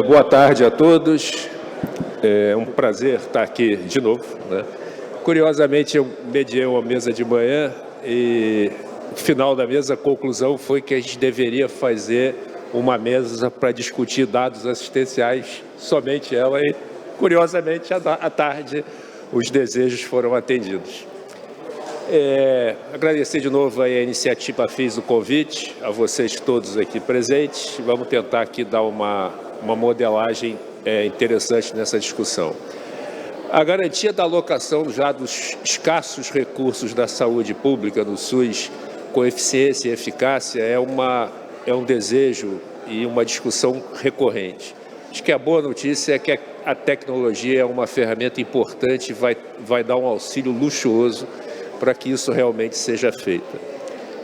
Boa tarde a todos. É um prazer estar aqui de novo, né? Curiosamente, eu mediei uma mesa de manhã e no final da mesa a conclusão foi que a gente deveria fazer uma mesa para discutir dados assistenciais, somente ela, e curiosamente à tarde os desejos foram atendidos. Agradecer de novo a iniciativa fez o convite, a vocês todos aqui presentes. Vamos tentar aqui dar uma modelagem interessante nessa discussão. A garantia da alocação já dos escassos recursos da saúde pública no SUS com eficiência e eficácia é um desejo e uma discussão recorrente. Acho que a boa notícia é que a tecnologia é uma ferramenta importante e vai dar um auxílio luxuoso para que isso realmente seja feito.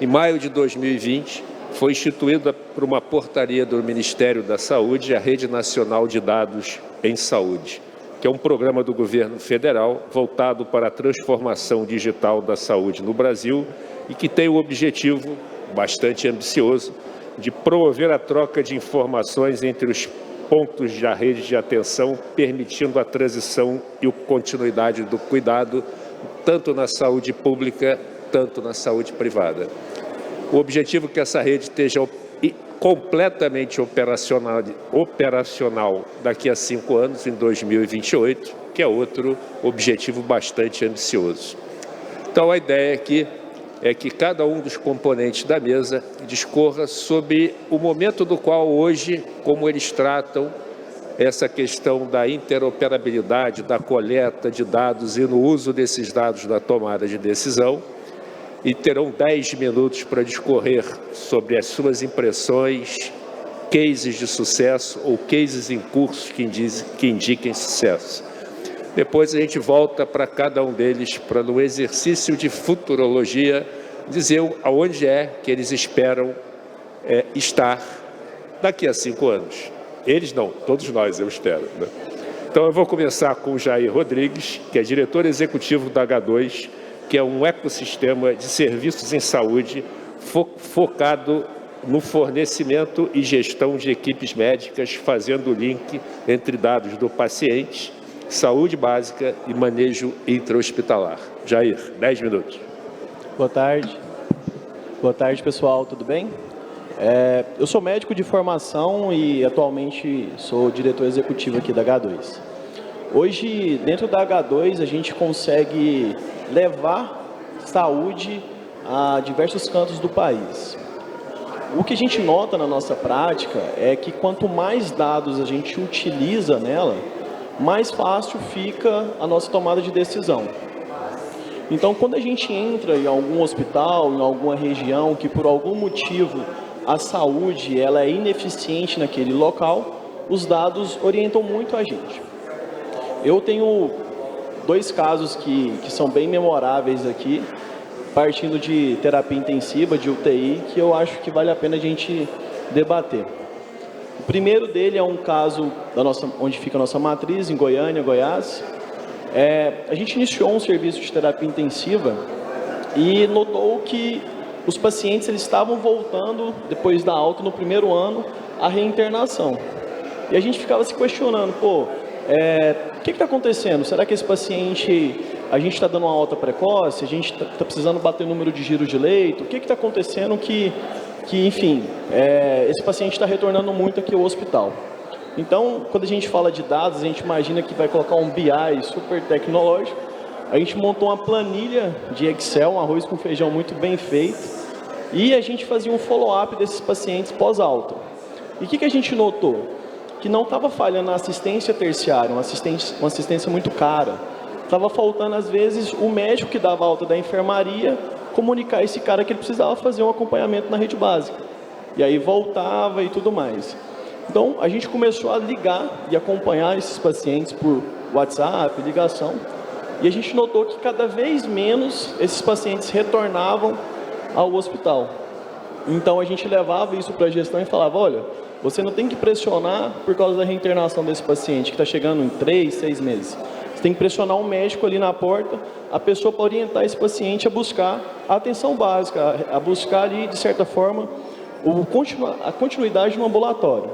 Em maio de 2020, foi instituída por uma portaria do Ministério da Saúde a Rede Nacional de Dados em Saúde, que é um programa do governo federal voltado para a transformação digital da saúde no Brasil e que tem o objetivo bastante ambicioso de promover a troca de informações entre os pontos da rede de atenção, permitindo a transição e a continuidade do cuidado, tanto na saúde pública, tanto na saúde privada. O objetivo é que essa rede esteja completamente operacional daqui a 5 anos, em 2028, que é outro objetivo bastante ambicioso. Então, a ideia aqui é que cada um dos componentes da mesa discorra sobre o momento do qual hoje, como eles tratam essa questão da interoperabilidade, da coleta de dados e no uso desses dados na tomada de decisão, e terão 10 minutos para discorrer sobre as suas impressões, cases de sucesso ou cases em curso que indiquem sucesso. Depois a gente volta para cada um deles para, no exercício de futurologia, dizer aonde é que eles esperam estar daqui a 5 anos. Eles não, todos nós, eu espero, né? Então eu vou começar com o Jair Rodrigues, que é diretor executivo da H2, que é um ecossistema de serviços em saúde focado no fornecimento e gestão de equipes médicas, fazendo o link entre dados do paciente, saúde básica e manejo intra-hospitalar. Jair, 10 minutos. Boa tarde. Boa tarde, pessoal. Tudo bem? Eu sou médico de formação e atualmente sou diretor executivo aqui da H2. Hoje, dentro da H2, a gente consegue levar saúde a diversos cantos do país. O que a gente nota na nossa prática é que quanto mais dados a gente utiliza nela, mais fácil fica a nossa tomada de decisão. Então, quando a gente entra em algum hospital, em alguma região que por algum motivo a saúde ela é ineficiente naquele local, os dados orientam muito a gente. Eu tenho 2 casos que são bem memoráveis aqui, partindo de terapia intensiva, de UTI, que eu acho que vale a pena a gente debater. O primeiro dele é um caso onde fica a nossa matriz, em Goiânia, Goiás. A gente iniciou um serviço de terapia intensiva e notou que os pacientes eles estavam voltando, depois da alta no primeiro ano, à reinternação. E a gente ficava se questionando, o que está acontecendo? Será que esse paciente, a gente está dando uma alta precoce? A gente está precisando bater o número de giros de leito? O que está acontecendo que enfim, esse paciente está retornando muito aqui ao hospital? Então, quando a gente fala de dados, a gente imagina que vai colocar um BI super tecnológico. A gente montou uma planilha de Excel, um arroz com feijão muito bem feito, e a gente fazia um follow-up desses pacientes pós-alta. E o que a gente notou? Que não estava falhando a assistência terciária, uma assistência muito cara. Estava faltando, às vezes, o médico que dava alta da enfermaria comunicar a esse cara que ele precisava fazer um acompanhamento na rede básica. E aí voltava e tudo mais. Então, a gente começou a ligar e acompanhar esses pacientes por WhatsApp, ligação, e a gente notou que cada vez menos esses pacientes retornavam ao hospital. Então, a gente levava isso para a gestão e falava, olha, você não tem que pressionar por causa da reinternação desse paciente, que está chegando em 3, 6 meses. Você tem que pressionar um médico ali na porta, a pessoa para orientar esse paciente a buscar a atenção básica, a buscar ali, de certa forma, a continuidade no ambulatório.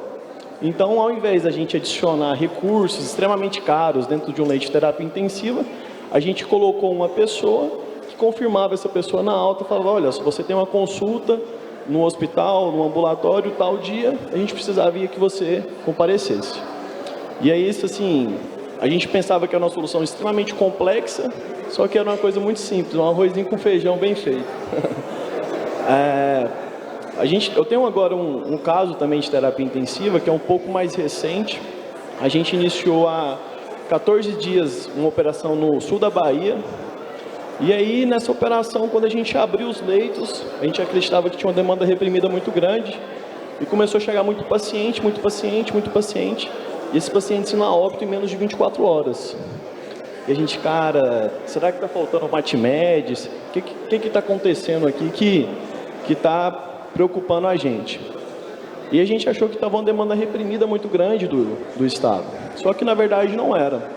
Então, ao invés da gente adicionar recursos extremamente caros dentro de um leito de terapia intensiva, a gente colocou uma pessoa que confirmava essa pessoa na alta, falava, olha, se você tem uma consulta no hospital, no ambulatório, tal dia, a gente precisava que você comparecesse. E é isso, assim, a gente pensava que era uma solução extremamente complexa, só que era uma coisa muito simples, um arrozinho com feijão bem feito. Eu tenho agora um caso também de terapia intensiva, que é um pouco mais recente. A gente iniciou há 14 dias uma operação no sul da Bahia. E aí, nessa operação, quando a gente abriu os leitos, a gente acreditava que tinha uma demanda reprimida muito grande. E começou a chegar muito paciente. E esses pacientes iam a óbito em menos de 24 horas. E a gente, cara, será que está faltando MatMed? O que está acontecendo aqui que está preocupando a gente? E a gente achou que estava uma demanda reprimida muito grande do Estado. Só que, na verdade, não era.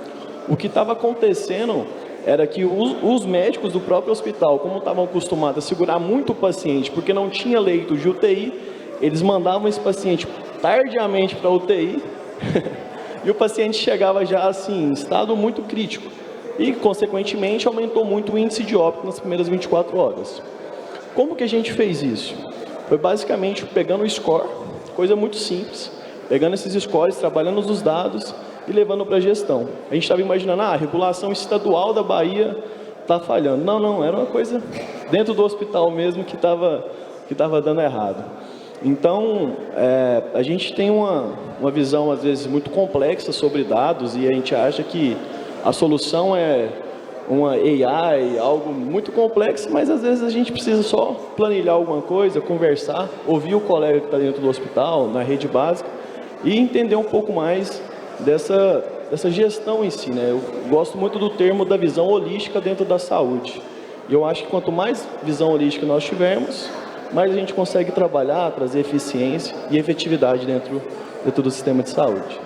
O que estava acontecendo era que os médicos do próprio hospital, como estavam acostumados a segurar muito o paciente, porque não tinha leito de UTI, eles mandavam esse paciente tardiamente para a UTI, e o paciente chegava já assim, em estado muito crítico. E, consequentemente, aumentou muito o índice de óbito nas primeiras 24 horas. Como que a gente fez isso? Foi basicamente pegando o score, coisa muito simples, pegando esses scores, trabalhando os dados e levando para a gestão. A gente estava imaginando, a regulação estadual da Bahia está falhando. Não, era uma coisa dentro do hospital mesmo que estava dando errado. Então, a gente tem uma visão, às vezes, muito complexa sobre dados e a gente acha que a solução é uma AI, algo muito complexo, mas às vezes a gente precisa só planilhar alguma coisa, conversar, ouvir o colega que está dentro do hospital, na rede básica, e entender um pouco mais dessa gestão em si, né? Eu gosto muito do termo da visão holística dentro da saúde. E eu acho que quanto mais visão holística nós tivermos, mais a gente consegue trabalhar, trazer eficiência e efetividade dentro do sistema de saúde.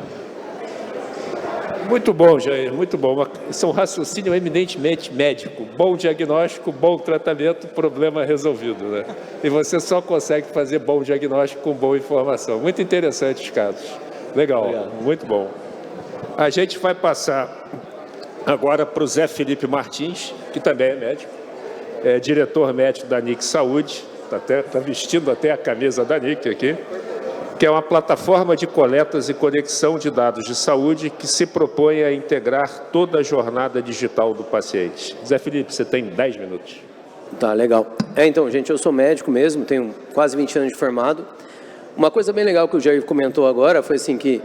Muito bom, Jair, muito bom. Isso é um raciocínio eminentemente médico. Bom diagnóstico, bom tratamento, problema resolvido, né? E você só consegue fazer bom diagnóstico com boa informação. Muito interessante os casos. Legal, obrigado. Muito bom. A gente vai passar agora para o Zé Felipe Martins, que também é médico, é diretor médico da NIC Saúde, está vestindo até a camisa da NIC aqui, que é uma plataforma de coletas e conexão de dados de saúde que se propõe a integrar toda a jornada digital do paciente. Zé Felipe, você tem 10 minutos. Tá, legal. Então, gente, eu sou médico mesmo, tenho quase 20 anos de formado. Uma coisa bem legal que o Jair comentou agora foi assim que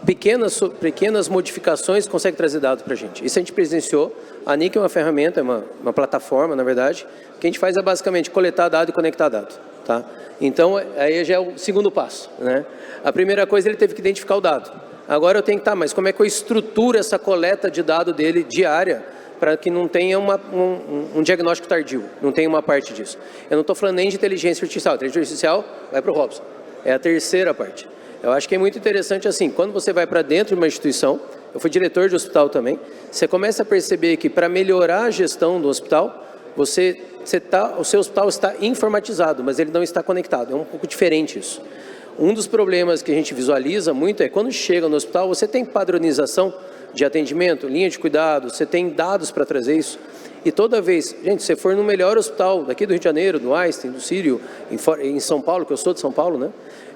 pequenas modificações conseguem trazer dados para a gente. Isso a gente presenciou. A NIC é uma ferramenta, é uma plataforma, na verdade. O que a gente faz é basicamente coletar dado e conectar dado. Tá? Então, aí já é o segundo passo, né? A primeira coisa, ele teve que identificar o dado. Agora eu tenho que, mas como é que eu estruturo essa coleta de dado dele diária para que não tenha um diagnóstico tardio, não tenha uma parte disso. Eu não estou falando nem de inteligência artificial. Inteligência artificial vai para o Robson. É a terceira parte. Eu acho que é muito interessante assim, quando você vai para dentro de uma instituição, eu fui diretor de hospital também, você começa a perceber que para melhorar a gestão do hospital, o seu hospital está informatizado, mas ele não está conectado. É um pouco diferente isso. Um dos problemas que a gente visualiza muito é quando chega no hospital, você tem padronização de atendimento, linha de cuidado, você tem dados para trazer isso. E toda vez, gente, se você for no melhor hospital daqui do Rio de Janeiro, do Einstein, do Sírio, em São Paulo, que eu sou de São Paulo, né?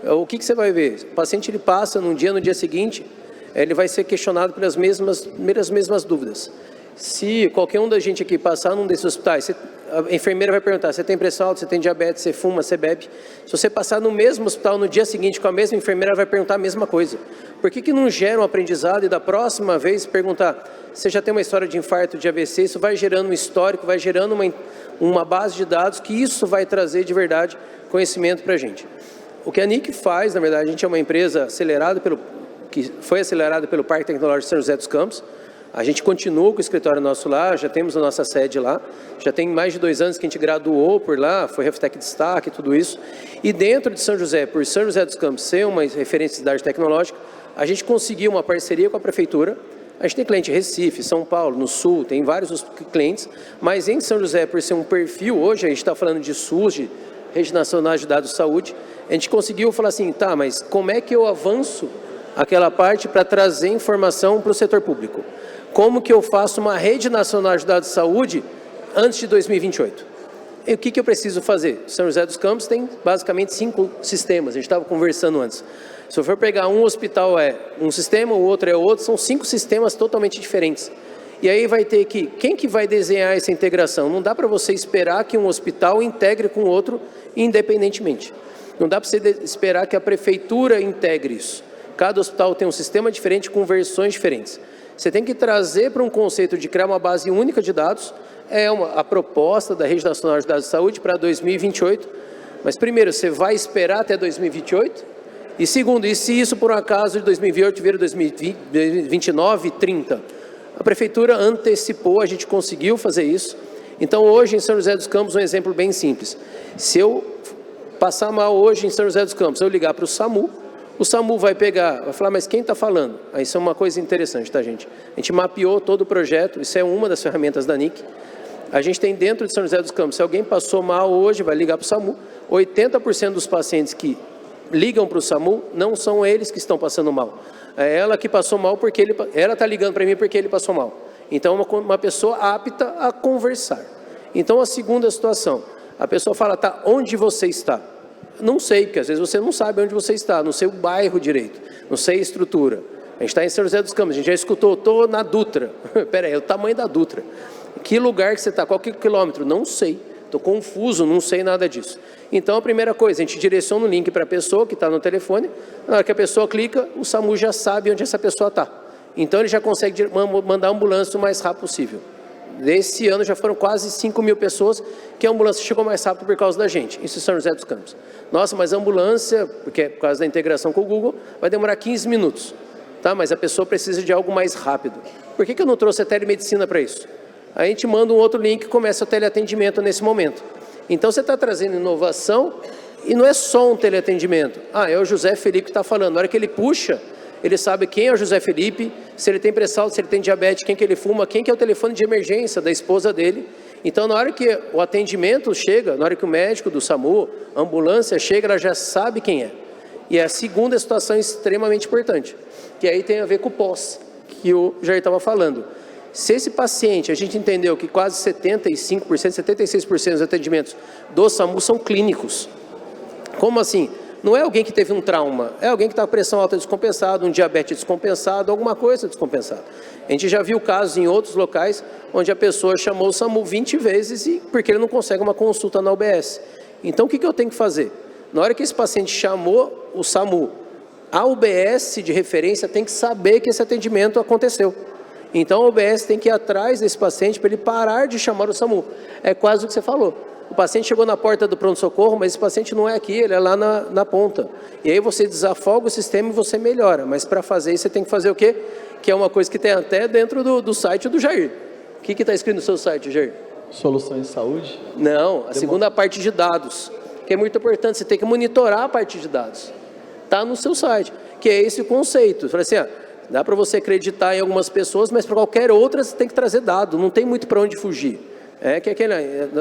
O que você vai ver? O paciente ele passa no dia seguinte, ele vai ser questionado pelas mesmas dúvidas. Se qualquer um da gente aqui passar num desses hospitais, a enfermeira vai perguntar, você tem pressão alta, você tem diabetes, você fuma, você bebe. Se você passar no mesmo hospital no dia seguinte com a mesma enfermeira, ela vai perguntar a mesma coisa. Por que não gera um aprendizado e da próxima vez perguntar, você já tem uma história de infarto, de AVC, isso vai gerando um histórico, vai gerando uma base de dados que isso vai trazer de verdade conhecimento para a gente. O que a NIC faz, na verdade, a gente é uma empresa que foi acelerada pelo Parque Tecnológico de São José dos Campos. A gente continua com o escritório nosso lá, já temos a nossa sede lá, já tem mais de 2 anos que a gente graduou por lá, foi Reftec Destaque e tudo isso. E dentro de São José, por São José dos Campos ser uma referência de cidade tecnológica, a gente conseguiu uma parceria com a Prefeitura. A gente tem cliente em Recife, São Paulo, no Sul, tem vários clientes, mas em São José, por ser um perfil, hoje a gente está falando de SUS, Rede Nacional de Dados de Saúde, a gente conseguiu falar assim, tá, mas como é que eu avanço aquela parte para trazer informação para o setor público? Como que eu faço uma Rede Nacional de Dados de Saúde antes de 2028? E o que eu preciso fazer? São José dos Campos tem basicamente 5 sistemas, a gente estava conversando antes. Se eu for pegar um hospital é um sistema, o outro é outro, são 5 sistemas totalmente diferentes. E aí vai ter que, quem que vai desenhar essa integração? Não dá para você esperar que um hospital integre com o outro independentemente. Não dá para você esperar que a prefeitura integre isso. Cada hospital tem um sistema diferente com versões diferentes. Você tem que trazer para um conceito de criar uma base única de dados, a proposta da Rede Nacional de Dados de Saúde para 2028. Mas primeiro, você vai esperar até 2028? E segundo, e se isso por um acaso de 2028 vira 2029, 30? A prefeitura antecipou, a gente conseguiu fazer isso. Então hoje em São José dos Campos, um exemplo bem simples. Se eu passar mal hoje em São José dos Campos, eu ligar para o SAMU vai pegar, vai falar, mas quem está falando? Isso é uma coisa interessante, tá, gente? A gente mapeou todo o projeto, isso é uma das ferramentas da NIC. A gente tem dentro de São José dos Campos, se alguém passou mal hoje, vai ligar para o SAMU. 80% dos pacientes que ligam para o SAMU, não são eles que estão passando mal. É ela que passou mal porque ela está ligando para mim porque ele passou mal. Então, uma pessoa apta a conversar. Então, a segunda situação, a pessoa fala, tá, onde você está? Não sei, porque às vezes você não sabe onde você está, não sei o bairro direito, não sei a estrutura. A gente está em São José dos Campos, a gente já escutou, estou na Dutra. Espera aí, é o tamanho da Dutra. Que lugar que você está? Qual que é o quilômetro? Não sei. Estou confuso, não sei nada disso. Então, a primeira coisa, a gente direciona o link para a pessoa que está no telefone. Na hora que a pessoa clica, o SAMU já sabe onde essa pessoa está. Então, ele já consegue mandar a ambulância o mais rápido possível. Desse ano, já foram quase 5.000 pessoas que a ambulância chegou mais rápido por causa da gente. Isso em São José dos Campos. Nossa, mas a ambulância, porque é por causa da integração com o Google, vai demorar 15 minutos. Tá? Mas a pessoa precisa de algo mais rápido. Por que eu não trouxe a telemedicina para isso? A gente manda um outro link e começa o teleatendimento nesse momento. Então, você está trazendo inovação e não é só um teleatendimento. É o José Felipe que está falando. Na hora que ele puxa, ele sabe quem é o José Felipe, se ele tem pressão, se ele tem diabetes, quem que ele fuma, quem que é o telefone de emergência da esposa dele. Então, na hora que o atendimento chega, na hora que o médico do SAMU, a ambulância chega, ela já sabe quem é. E a segunda situação extremamente importante, que aí tem a ver com o pós, que o Jair estava falando. Se esse paciente, a gente entendeu que quase 75%, 76% dos atendimentos do SAMU são clínicos. Como assim? Não é alguém que teve um trauma, é alguém que está com pressão alta descompensada, um diabetes descompensado, alguma coisa descompensada. A gente já viu casos em outros locais onde a pessoa chamou o SAMU 20 vezes porque ele não consegue uma consulta na UBS. Então, o que eu tenho que fazer? Na hora que esse paciente chamou o SAMU, a UBS de referência tem que saber que esse atendimento aconteceu. Então, a UBS tem que ir atrás desse paciente para ele parar de chamar o SAMU. É quase o que você falou. O paciente chegou na porta do pronto-socorro, mas esse paciente não é aqui, ele é lá na ponta. E aí você desafoga o sistema e você melhora. Mas para fazer isso, você tem que fazer o quê? Que é uma coisa que tem até dentro do site do Jair. O que está escrito no seu site, Jair? Soluções de saúde? Não, a segunda parte de dados, que é muito importante. Você tem que monitorar a parte de dados. Está no seu site, que é esse o conceito. Fala assim, dá para você acreditar em algumas pessoas, mas para qualquer outra você tem que trazer dado, não tem muito para onde fugir.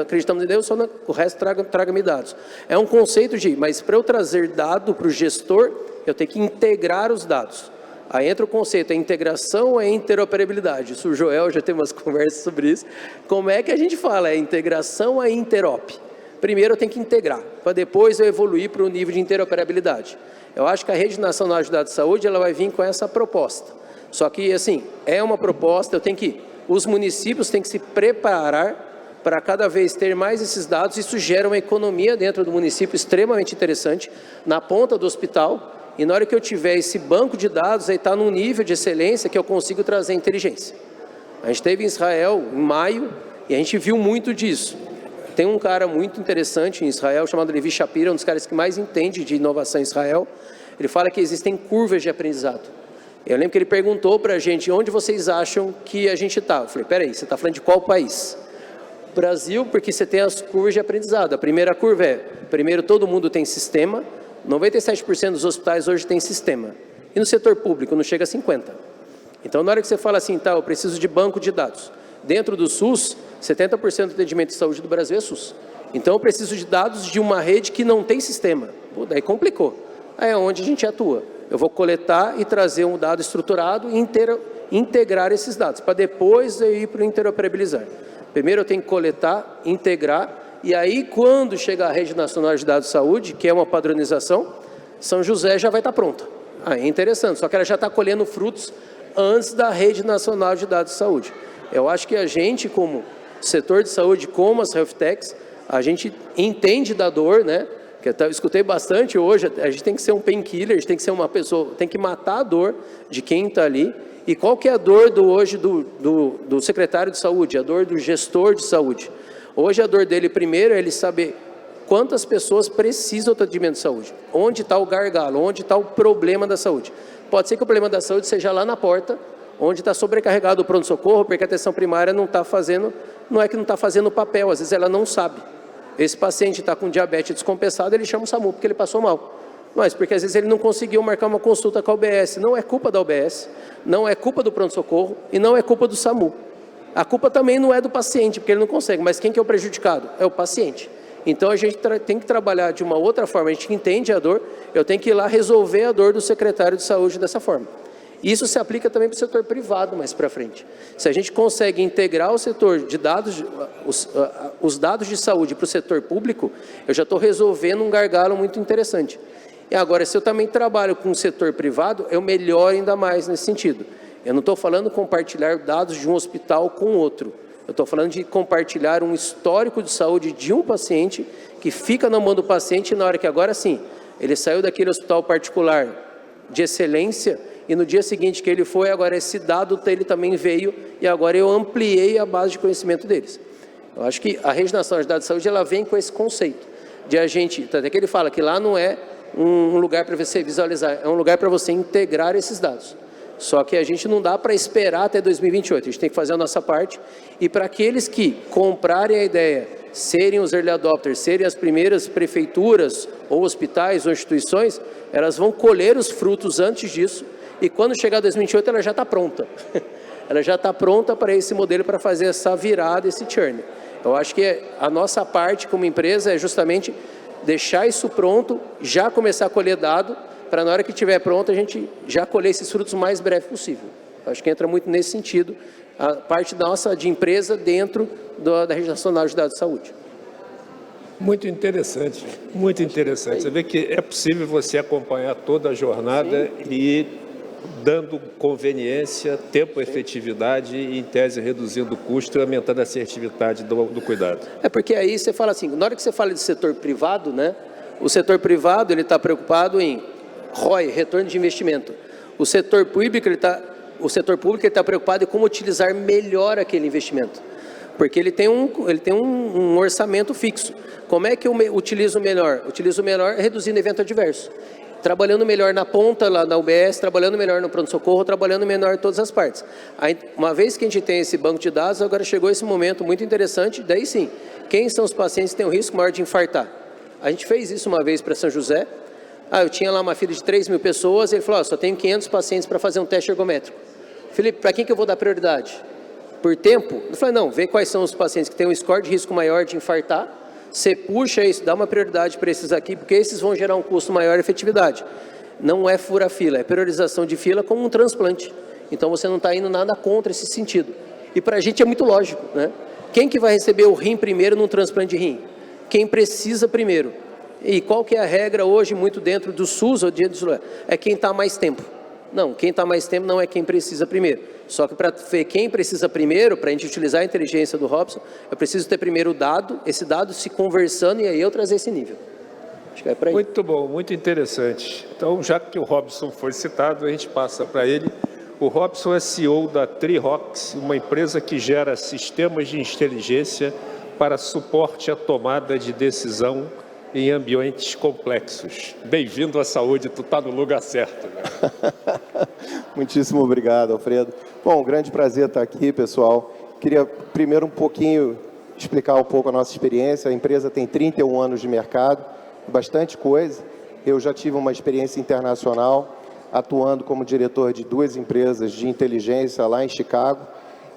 Acreditamos em Deus, só o resto traga-me dados. É um conceito mas para eu trazer dado para o gestor, eu tenho que integrar os dados. Aí entra o conceito, a integração é interoperabilidade. Isso o Joel já tem umas conversas sobre isso. Como é que a gente fala? É integração a interop. Primeiro eu tenho que integrar, para depois eu evoluir para o nível de interoperabilidade. Eu acho que a Rede Nacional de Dados de Saúde ela vai vir com essa proposta. Só que, assim, é uma proposta, os municípios têm que se preparar para cada vez ter mais esses dados. Isso gera uma economia dentro do município extremamente interessante, na ponta do hospital. E na hora que eu tiver esse banco de dados, aí está num nível de excelência que eu consigo trazer inteligência. A gente esteve em Israel em maio e a gente viu muito disso. Tem um cara muito interessante em Israel, chamado Levi Shapira, um dos caras que mais entende de inovação em Israel. Ele fala que existem curvas de aprendizado. Eu lembro que ele perguntou para a gente, onde vocês acham que a gente está? Eu falei, peraí, você está falando de qual país? Brasil, porque você tem as curvas de aprendizado. A primeira curva primeiro todo mundo tem sistema, 97% dos hospitais hoje tem sistema. E no setor público não chega a 50%. Então, na hora que você fala assim, eu preciso de banco de dados. Dentro do SUS, 70% do atendimento de saúde do Brasil é SUS. Então eu preciso de dados de uma rede que não tem sistema. Pô, daí complicou. Aí é onde a gente atua. Eu vou coletar e trazer um dado estruturado e integrar esses dados, para depois eu ir para o interoperabilizar. Primeiro eu tenho que coletar, integrar, e aí quando chegar a Rede Nacional de Dados de Saúde, que é uma padronização, São José já vai estar pronta. Aí é interessante, só que ela já está colhendo frutos antes da Rede Nacional de Dados de Saúde. Eu acho que a gente, como setor de saúde, como as health techs, a gente entende da dor, né? Que eu escutei bastante hoje, a gente tem que ser um painkiller, a gente tem que ser uma pessoa, tem que matar a dor de quem está ali. E qual que é a dor hoje do secretário de saúde, a dor do gestor de saúde? Hoje a dor dele primeiro é ele saber quantas pessoas precisam do atendimento de saúde, onde está o gargalo, onde está o problema da saúde. Pode ser que o problema da saúde seja lá na porta, onde está sobrecarregado o pronto-socorro, porque a atenção primária não está fazendo, não é que não está fazendo o papel, às vezes ela não sabe. Esse paciente está com diabetes descompensado, ele chama o SAMU porque ele passou mal. Mas porque às vezes ele não conseguiu marcar uma consulta com a UBS. Não é culpa da UBS, não é culpa do pronto-socorro e não é culpa do SAMU. A culpa também não é do paciente, porque ele não consegue. Mas quem que é o prejudicado? É o paciente. Então a gente tem que trabalhar de uma outra forma. A gente entende a dor, eu tenho que ir lá resolver a dor do secretário de saúde dessa forma. Isso se aplica também para o setor privado mais para frente. Se a gente consegue integrar o setor de dados, os dados de saúde para o setor público, eu já estou resolvendo um gargalo muito interessante. E agora, se eu também trabalho com o setor privado, eu melhoro ainda mais nesse sentido. Eu não estou falando compartilhar dados de um hospital com outro. Eu estou falando de compartilhar um histórico de saúde de um paciente que fica na mão do paciente na hora que agora sim, ele saiu daquele hospital particular de excelência e no dia seguinte que ele foi, agora esse dado dele também veio e agora eu ampliei a base de conhecimento deles. Eu acho que a Rede Nacional de Dados de Saúde, ela vem com esse conceito de a gente, até que ele fala que lá não é um lugar para você visualizar, é um lugar para você integrar esses dados. Só que a gente não dá para esperar até 2028, a gente tem que fazer a nossa parte. E para aqueles que comprarem a ideia, serem os early adopters, serem as primeiras prefeituras, ou hospitais, ou instituições, elas vão colher os frutos antes disso, e quando chegar 2028 ela já está pronta. Ela já está pronta para esse modelo, para fazer essa virada, esse churn. Eu acho que a nossa parte como empresa é justamente deixar isso pronto, já começar a colher dado, para na hora que estiver pronto a gente já colher esses frutos o mais breve possível. Acho que entra muito nesse sentido, a parte nossa de empresa dentro da Rede Nacional de Dados de Saúde. Muito interessante, muito interessante. Você vê que é possível você acompanhar toda a jornada e dando conveniência, tempo, efetividade e, em tese, reduzindo o custo e aumentando a assertividade do cuidado. É porque aí você fala assim, na hora que você fala de setor privado, né? O setor privado ele está preocupado em ROI, retorno de investimento. O setor público ele está preocupado em como utilizar melhor aquele investimento, porque ele tem um orçamento fixo. Como é que eu utilizo melhor? Utilizo melhor reduzindo evento adverso, trabalhando melhor na ponta lá na UBS, trabalhando melhor no pronto-socorro, trabalhando melhor em todas as partes. Aí, uma vez que a gente tem esse banco de dados, agora chegou esse momento muito interessante, daí sim, quem são os pacientes que têm o risco maior de infartar? A gente fez isso uma vez para São José. Eu tinha lá uma fila de 3.000 pessoas, ele falou, só tenho 500 pacientes para fazer um teste ergométrico. Felipe, para quem que eu vou dar prioridade? Por tempo? Eu falei, não, vê quais são os pacientes que têm um score de risco maior de infartar, você puxa isso, dá uma prioridade para esses aqui, porque esses vão gerar um custo maior de efetividade. Não é fura-fila, é priorização de fila como um transplante. Então você não está indo nada contra esse sentido. E para a gente é muito lógico, né? Quem que vai receber o rim primeiro num transplante de rim? Quem precisa primeiro. E qual que é a regra hoje, muito dentro do SUS, ou dentro do... é quem está mais tempo. Não, quem está mais tempo não é quem precisa primeiro. Só que para ver quem precisa primeiro, para a gente utilizar a inteligência do Robson, eu preciso ter primeiro o dado, esse dado se conversando e aí eu trazer esse nível. Acho que é por aí. Muito bom, muito interessante. Então, já que o Robson foi citado, a gente passa para ele. O Robson é CEO da Trirox, uma empresa que gera sistemas de inteligência para suporte à tomada de decisão em ambientes complexos. Bem-vindo à saúde, tu está no lugar certo. Né? Muitíssimo obrigado, Alfredo. Bom, grande prazer estar aqui, pessoal. Queria primeiro explicar um pouco a nossa experiência. A empresa tem 31 anos de mercado, bastante coisa. Eu já tive uma experiência internacional, atuando como diretor de 2 empresas de inteligência lá em Chicago.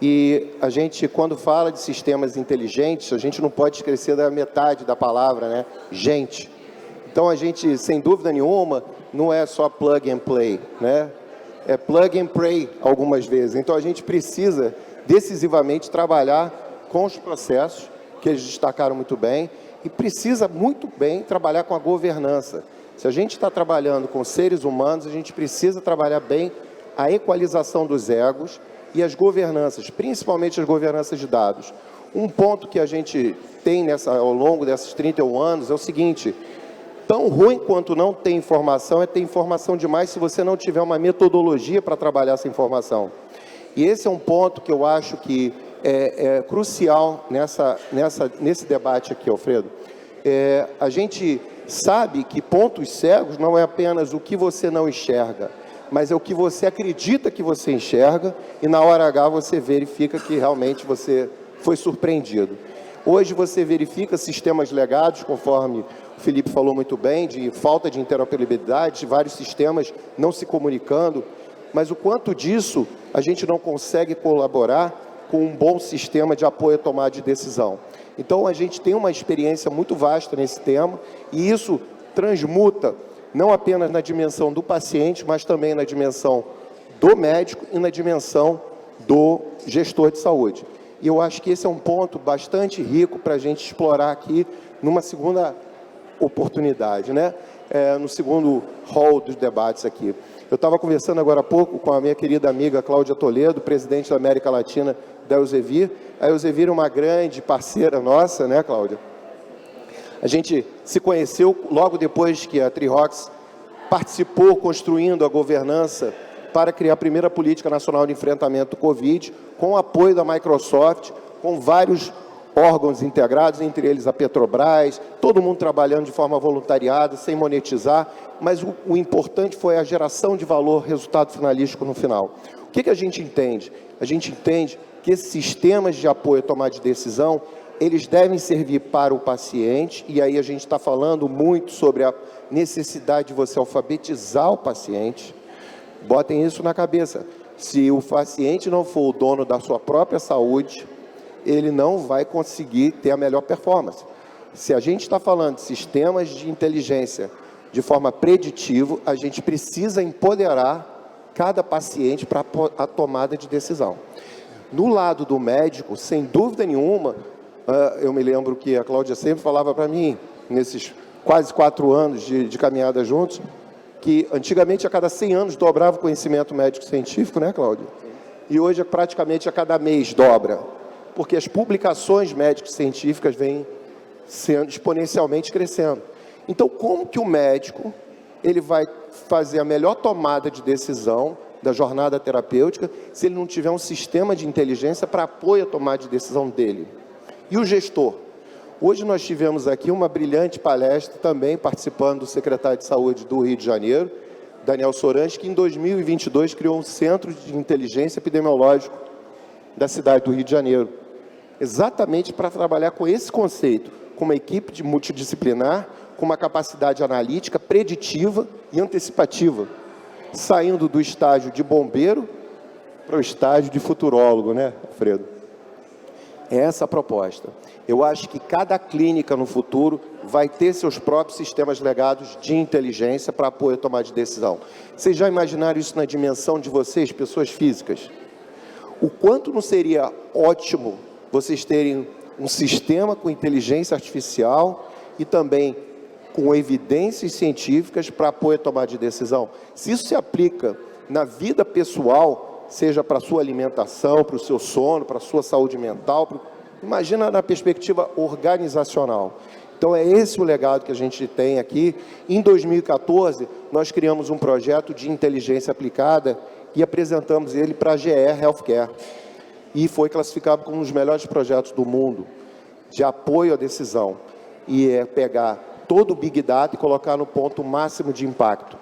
E a gente, quando fala de sistemas inteligentes, a gente não pode esquecer da metade da palavra, né? Gente. Então, a gente, sem dúvida nenhuma, não é só plug and play, né? É plug and pray algumas vezes. Então, a gente precisa decisivamente trabalhar com os processos, que eles destacaram muito bem, e precisa muito bem trabalhar com a governança. Se a gente está trabalhando com seres humanos, a gente precisa trabalhar bem a equalização dos egos e as governanças, principalmente as governanças de dados. Um ponto que a gente tem ao longo desses 31 anos é o seguinte: tão ruim quanto não ter informação é ter informação demais se você não tiver uma metodologia para trabalhar essa informação. E esse é um ponto que eu acho que é crucial nesse debate aqui, Alfredo. A gente sabe que pontos cegos não é apenas o que você não enxerga, mas é o que você acredita que você enxerga e na hora H você verifica que realmente você foi surpreendido. Hoje você verifica sistemas legados, conforme o Felipe falou muito bem, de falta de interoperabilidade, de vários sistemas não se comunicando, mas o quanto disso a gente não consegue colaborar com um bom sistema de apoio à tomada de decisão. Então, a gente tem uma experiência muito vasta nesse tema e isso transmuta não apenas na dimensão do paciente, mas também na dimensão do médico e na dimensão do gestor de saúde. E eu acho que esse é um ponto bastante rico para a gente explorar aqui numa segunda oportunidade, né? No segundo hall dos debates aqui. Eu estava conversando agora há pouco com a minha querida amiga Cláudia Toledo, presidente da América Latina da Elsevier. A Elsevier é uma grande parceira nossa, né, Cláudia? A gente se conheceu logo depois que a Trirox participou construindo a governança para criar a primeira política nacional de enfrentamento do Covid, com o apoio da Microsoft, com vários órgãos integrados, entre eles a Petrobras, todo mundo trabalhando de forma voluntariada, sem monetizar, mas o importante foi a geração de valor, resultado finalístico no final. O que a gente entende? A gente entende que esses sistemas de apoio à tomada de decisão, eles devem servir para o paciente, e aí a gente está falando muito sobre a necessidade de você alfabetizar o paciente. Botem isso na cabeça. Se o paciente não for o dono da sua própria saúde, ele não vai conseguir ter a melhor performance. Se a gente está falando de sistemas de inteligência de forma preditiva, a gente precisa empoderar cada paciente para a tomada de decisão. No lado do médico, sem dúvida nenhuma, eu me lembro que a Cláudia sempre falava para mim, nesses quase 4 anos de caminhada juntos, que antigamente a cada 100 anos dobrava o conhecimento médico-científico, né, Cláudia? E hoje praticamente a cada mês dobra, porque as publicações médico-científicas vêm sendo exponencialmente crescendo. Então, como que o médico ele vai fazer a melhor tomada de decisão da jornada terapêutica se ele não tiver um sistema de inteligência para apoio à tomada de decisão dele? E o gestor? Hoje nós tivemos aqui uma brilhante palestra também participando do secretário de Saúde do Rio de Janeiro, Daniel Sorange, que em 2022 criou um centro de inteligência epidemiológico da cidade do Rio de Janeiro, exatamente para trabalhar com esse conceito, com uma equipe multidisciplinar, com uma capacidade analítica, preditiva e antecipativa, saindo do estágio de bombeiro para o estágio de futurólogo, né, Alfredo? É essa a proposta. Eu acho que cada clínica no futuro vai ter seus próprios sistemas legados de inteligência para apoio à tomada de decisão. Vocês já imaginaram isso na dimensão de vocês, pessoas físicas? O quanto não seria ótimo vocês terem um sistema com inteligência artificial e também com evidências científicas para apoio à tomada de decisão? Se isso se aplica na vida pessoal, seja para a sua alimentação, para o seu sono, para a sua saúde mental, imagina na perspectiva organizacional. Então, é esse o legado que a gente tem aqui. Em 2014, nós criamos um projeto de inteligência aplicada e apresentamos ele para a GE Healthcare. E foi classificado como um dos melhores projetos do mundo de apoio à decisão. E é pegar todo o Big Data e colocar no ponto máximo de impacto.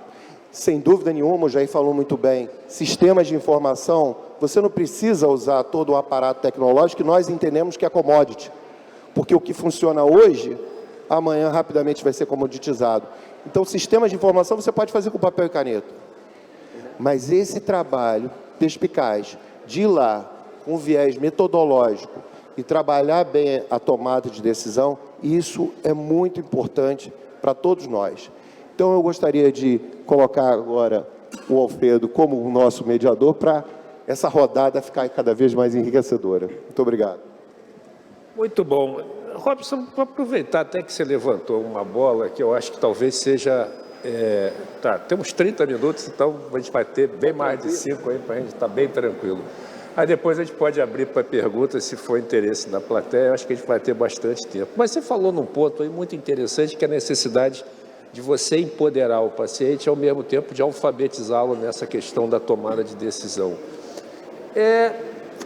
Sem dúvida nenhuma, o Jair falou muito bem, sistemas de informação, você não precisa usar todo o aparato tecnológico que nós entendemos que é commodity. Porque o que funciona hoje, amanhã rapidamente vai ser comoditizado. Então, sistemas de informação você pode fazer com papel e caneta. Mas esse trabalho perspicaz de ir lá, com viés metodológico e trabalhar bem a tomada de decisão, isso é muito importante para todos nós. Então, eu gostaria de colocar agora o Alfredo como o nosso mediador para essa rodada ficar cada vez mais enriquecedora. Muito obrigado. Muito bom. Robson, vou aproveitar até que você levantou uma bola que eu acho que talvez seja... temos 30 minutos, então a gente vai ter bem mais de 5 aí para a gente estar bem tranquilo. Aí depois a gente pode abrir para perguntas, se for interesse da plateia, eu acho que a gente vai ter bastante tempo. Mas você falou num ponto aí muito interessante, que é a necessidade de você empoderar o paciente e, ao mesmo tempo, de alfabetizá-lo nessa questão da tomada de decisão.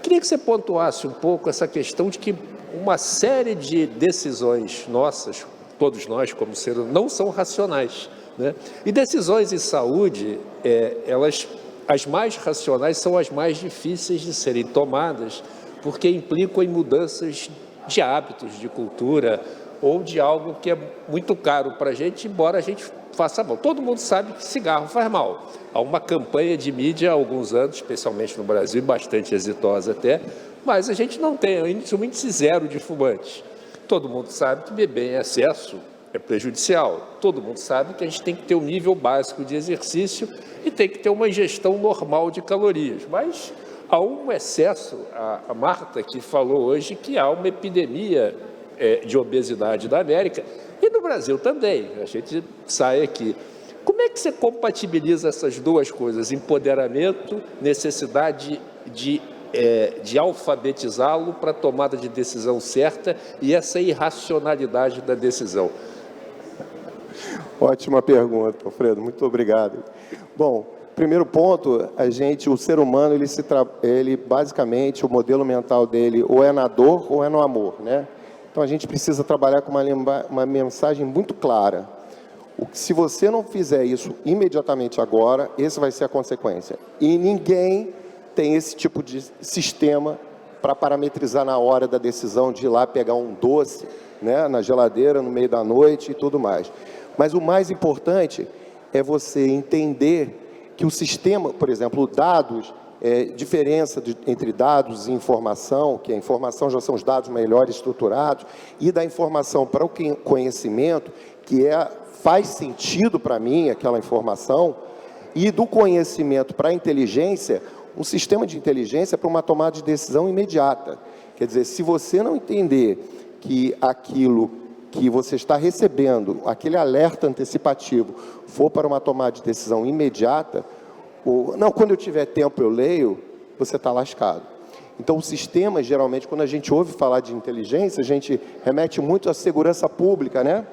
Queria que você pontuasse um pouco essa questão de que uma série de decisões nossas, todos nós como seres humanos, não são racionais, né? E decisões em saúde, as mais racionais são as mais difíceis de serem tomadas, porque implicam em mudanças de hábitos, de cultura, ou de algo que é muito caro para a gente, embora a gente faça mal. Todo mundo sabe que cigarro faz mal. Há uma campanha de mídia há alguns anos, especialmente no Brasil, bastante exitosa até, mas a gente não tem um índice zero de fumantes. Todo mundo sabe que beber em excesso é prejudicial. Todo mundo sabe que a gente tem que ter um nível básico de exercício e tem que ter uma ingestão normal de calorias. Mas há um excesso, a Marta que falou hoje que há uma epidemia de obesidade da América e no Brasil também. A gente sai aqui. Como é que você compatibiliza essas duas coisas? Empoderamento, necessidade de alfabetizá-lo para a tomada de decisão certa e essa irracionalidade da decisão? Ótima pergunta, Alfredo. Muito obrigado. Bom, primeiro ponto, o ser humano, ele basicamente, o modelo mental dele ou é na dor ou é no amor, né? Então, a gente precisa trabalhar com uma mensagem muito clara. Se você não fizer isso imediatamente agora, essa vai ser a consequência. E ninguém tem esse tipo de sistema para parametrizar na hora da decisão de ir lá pegar um doce, né, na geladeira, no meio da noite e tudo mais. Mas o mais importante é você entender que o sistema, por exemplo, dados... diferença entre dados e informação, que a informação já são os dados melhor estruturados, e da informação para o conhecimento, que faz sentido para mim aquela informação, e do conhecimento para a inteligência, um sistema de inteligência para uma tomada de decisão imediata. Quer dizer, se você não entender que aquilo que você está recebendo, aquele alerta antecipativo, for para uma tomada de decisão imediata, não, quando eu tiver tempo eu leio, você está lascado. Então, o sistema, geralmente, quando a gente ouve falar de inteligência, a gente remete muito à segurança pública, né?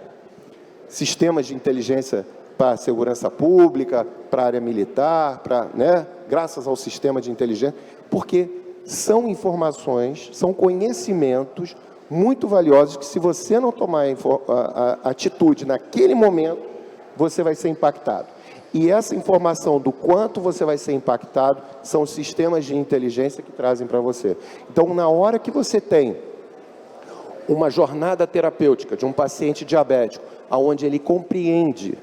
Sistemas de inteligência para a segurança pública, para a área militar, né? Graças ao sistema de inteligência, porque são informações, são conhecimentos muito valiosos que, se você não tomar a atitude naquele momento, você vai ser impactado. E essa informação do quanto você vai ser impactado são os sistemas de inteligência que trazem para você. Então, na hora que você tem uma jornada terapêutica de um paciente diabético, onde ele compreende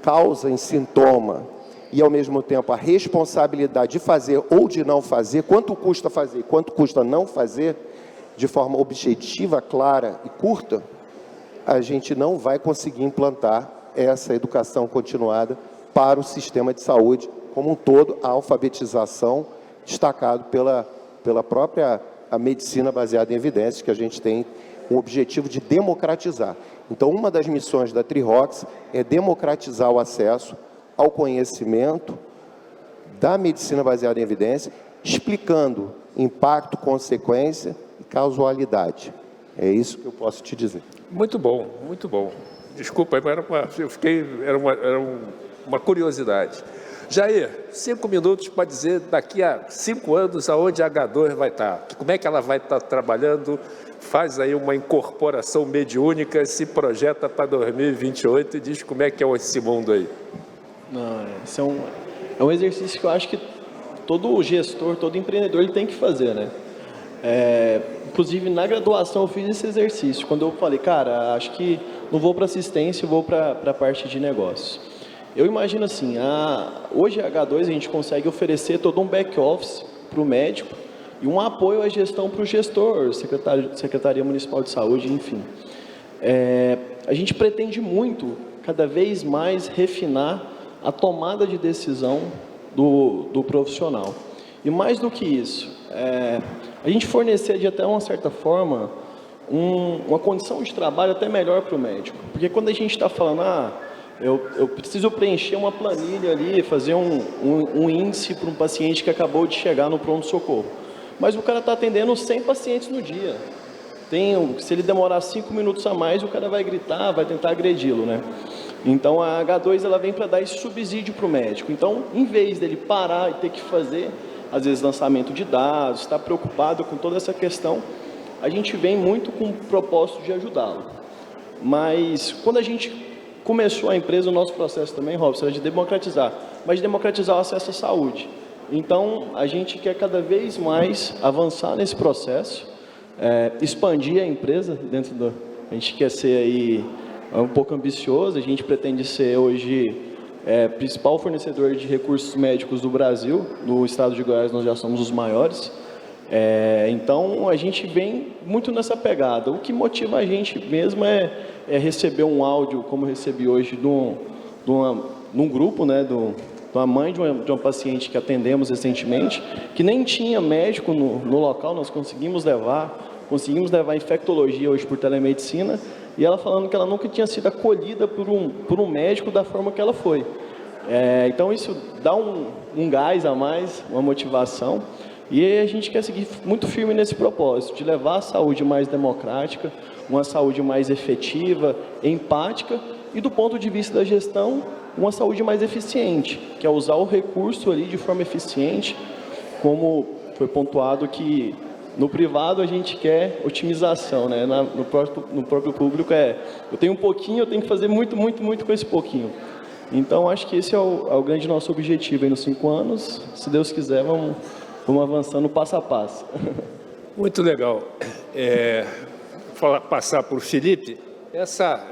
causa e sintoma e, ao mesmo tempo, a responsabilidade de fazer ou de não fazer, quanto custa fazer, quanto custa não fazer, de forma objetiva, clara e curta, a gente não vai conseguir implantar essa educação continuada para o sistema de saúde como um todo, a alfabetização, destacado pela própria medicina baseada em evidências, que a gente tem o objetivo de democratizar. Então, uma das missões da TRIROX é democratizar o acesso ao conhecimento da medicina baseada em evidência, explicando impacto, consequência e causalidade. É isso que eu posso te dizer. Muito bom, muito bom. Desculpa, era uma curiosidade. Jair, 5 minutos para dizer daqui a 5 anos aonde a H2 vai estar. Como é que ela vai estar trabalhando? Faz aí uma incorporação mediúnica, se projeta para 2028 e diz como é que é esse mundo aí. Não, esse é um exercício que eu acho que todo gestor, todo empreendedor ele tem que fazer, né? Inclusive, na graduação eu fiz esse exercício, quando eu falei, cara, acho que não vou para assistência, vou para a parte de negócios. Eu imagino assim, hoje a H2 a gente consegue oferecer todo um back-office para o médico, e um apoio à gestão para o gestor, Secretaria Municipal de Saúde, enfim. A gente pretende muito, cada vez mais, refinar a tomada de decisão do profissional. E mais do que isso, a gente fornecer de até uma certa forma uma condição de trabalho até melhor para o médico. Porque quando a gente está falando, eu preciso preencher uma planilha ali, fazer um índice para um paciente que acabou de chegar no pronto-socorro. Mas o cara está atendendo 100 pacientes no dia. Se ele demorar 5 minutos a mais, o cara vai gritar, vai tentar agredi-lo, né? Então, a H2 ela vem para dar esse subsídio para o médico. Então, em vez dele parar e ter que fazer, às vezes, lançamento de dados, estar preocupado com toda essa questão, a gente vem muito com o propósito de ajudá-lo. Mas, quando a gente começou a empresa, o nosso processo também, Robson, era de democratizar, mas de democratizar o acesso à saúde. Então, a gente quer cada vez mais avançar nesse processo, expandir a empresa a gente quer ser aí um pouco ambicioso, a gente pretende ser hoje principal fornecedor de recursos médicos do Brasil. No estado de Goiás nós já somos os maiores. Então a gente vem muito nessa pegada. O que motiva a gente mesmo é receber um áudio, como eu recebi hoje, num grupo, né, de uma mãe de uma paciente que atendemos recentemente, que nem tinha médico no local. Nós conseguimos levar infectologia hoje por telemedicina, e ela falando que ela nunca tinha sido acolhida por um médico da forma que ela foi. Então isso dá um gás a mais, uma motivação, e a gente quer seguir muito firme nesse propósito, de levar a saúde mais democrática, uma saúde mais efetiva, empática, e do ponto de vista da gestão, uma saúde mais eficiente, que é usar o recurso ali de forma eficiente, como foi pontuado que no privado a gente quer otimização, né? No próprio público eu tenho um pouquinho, eu tenho que fazer muito, muito, muito com esse pouquinho. Então acho que esse é o grande nosso objetivo aí nos 5 anos. Se Deus quiser, vamos avançando passo a passo. Muito legal. Passar por Felipe.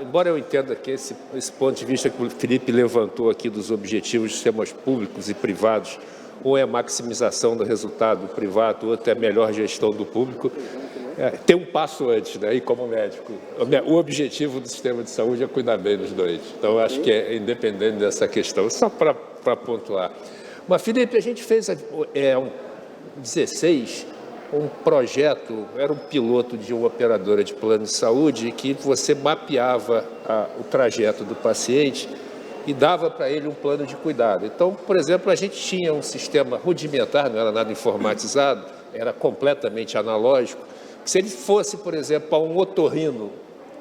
Embora eu entenda que esse ponto de vista que o Felipe levantou aqui dos objetivos de sistemas públicos e privados, ou é a maximização do resultado privado, ou até a melhor gestão do público, tem um passo antes, né? E como médico, o objetivo do sistema de saúde é cuidar bem dos doentes. Então, acho que é independente dessa questão, só para pontuar. Mas, Felipe, a gente fez 16, um projeto, era um piloto de uma operadora de plano de saúde, que você mapeava o trajeto do paciente e dava para ele um plano de cuidado. Então, por exemplo, a gente tinha um sistema rudimentar, não era nada informatizado, era completamente analógico, que se ele fosse, por exemplo, a um otorrino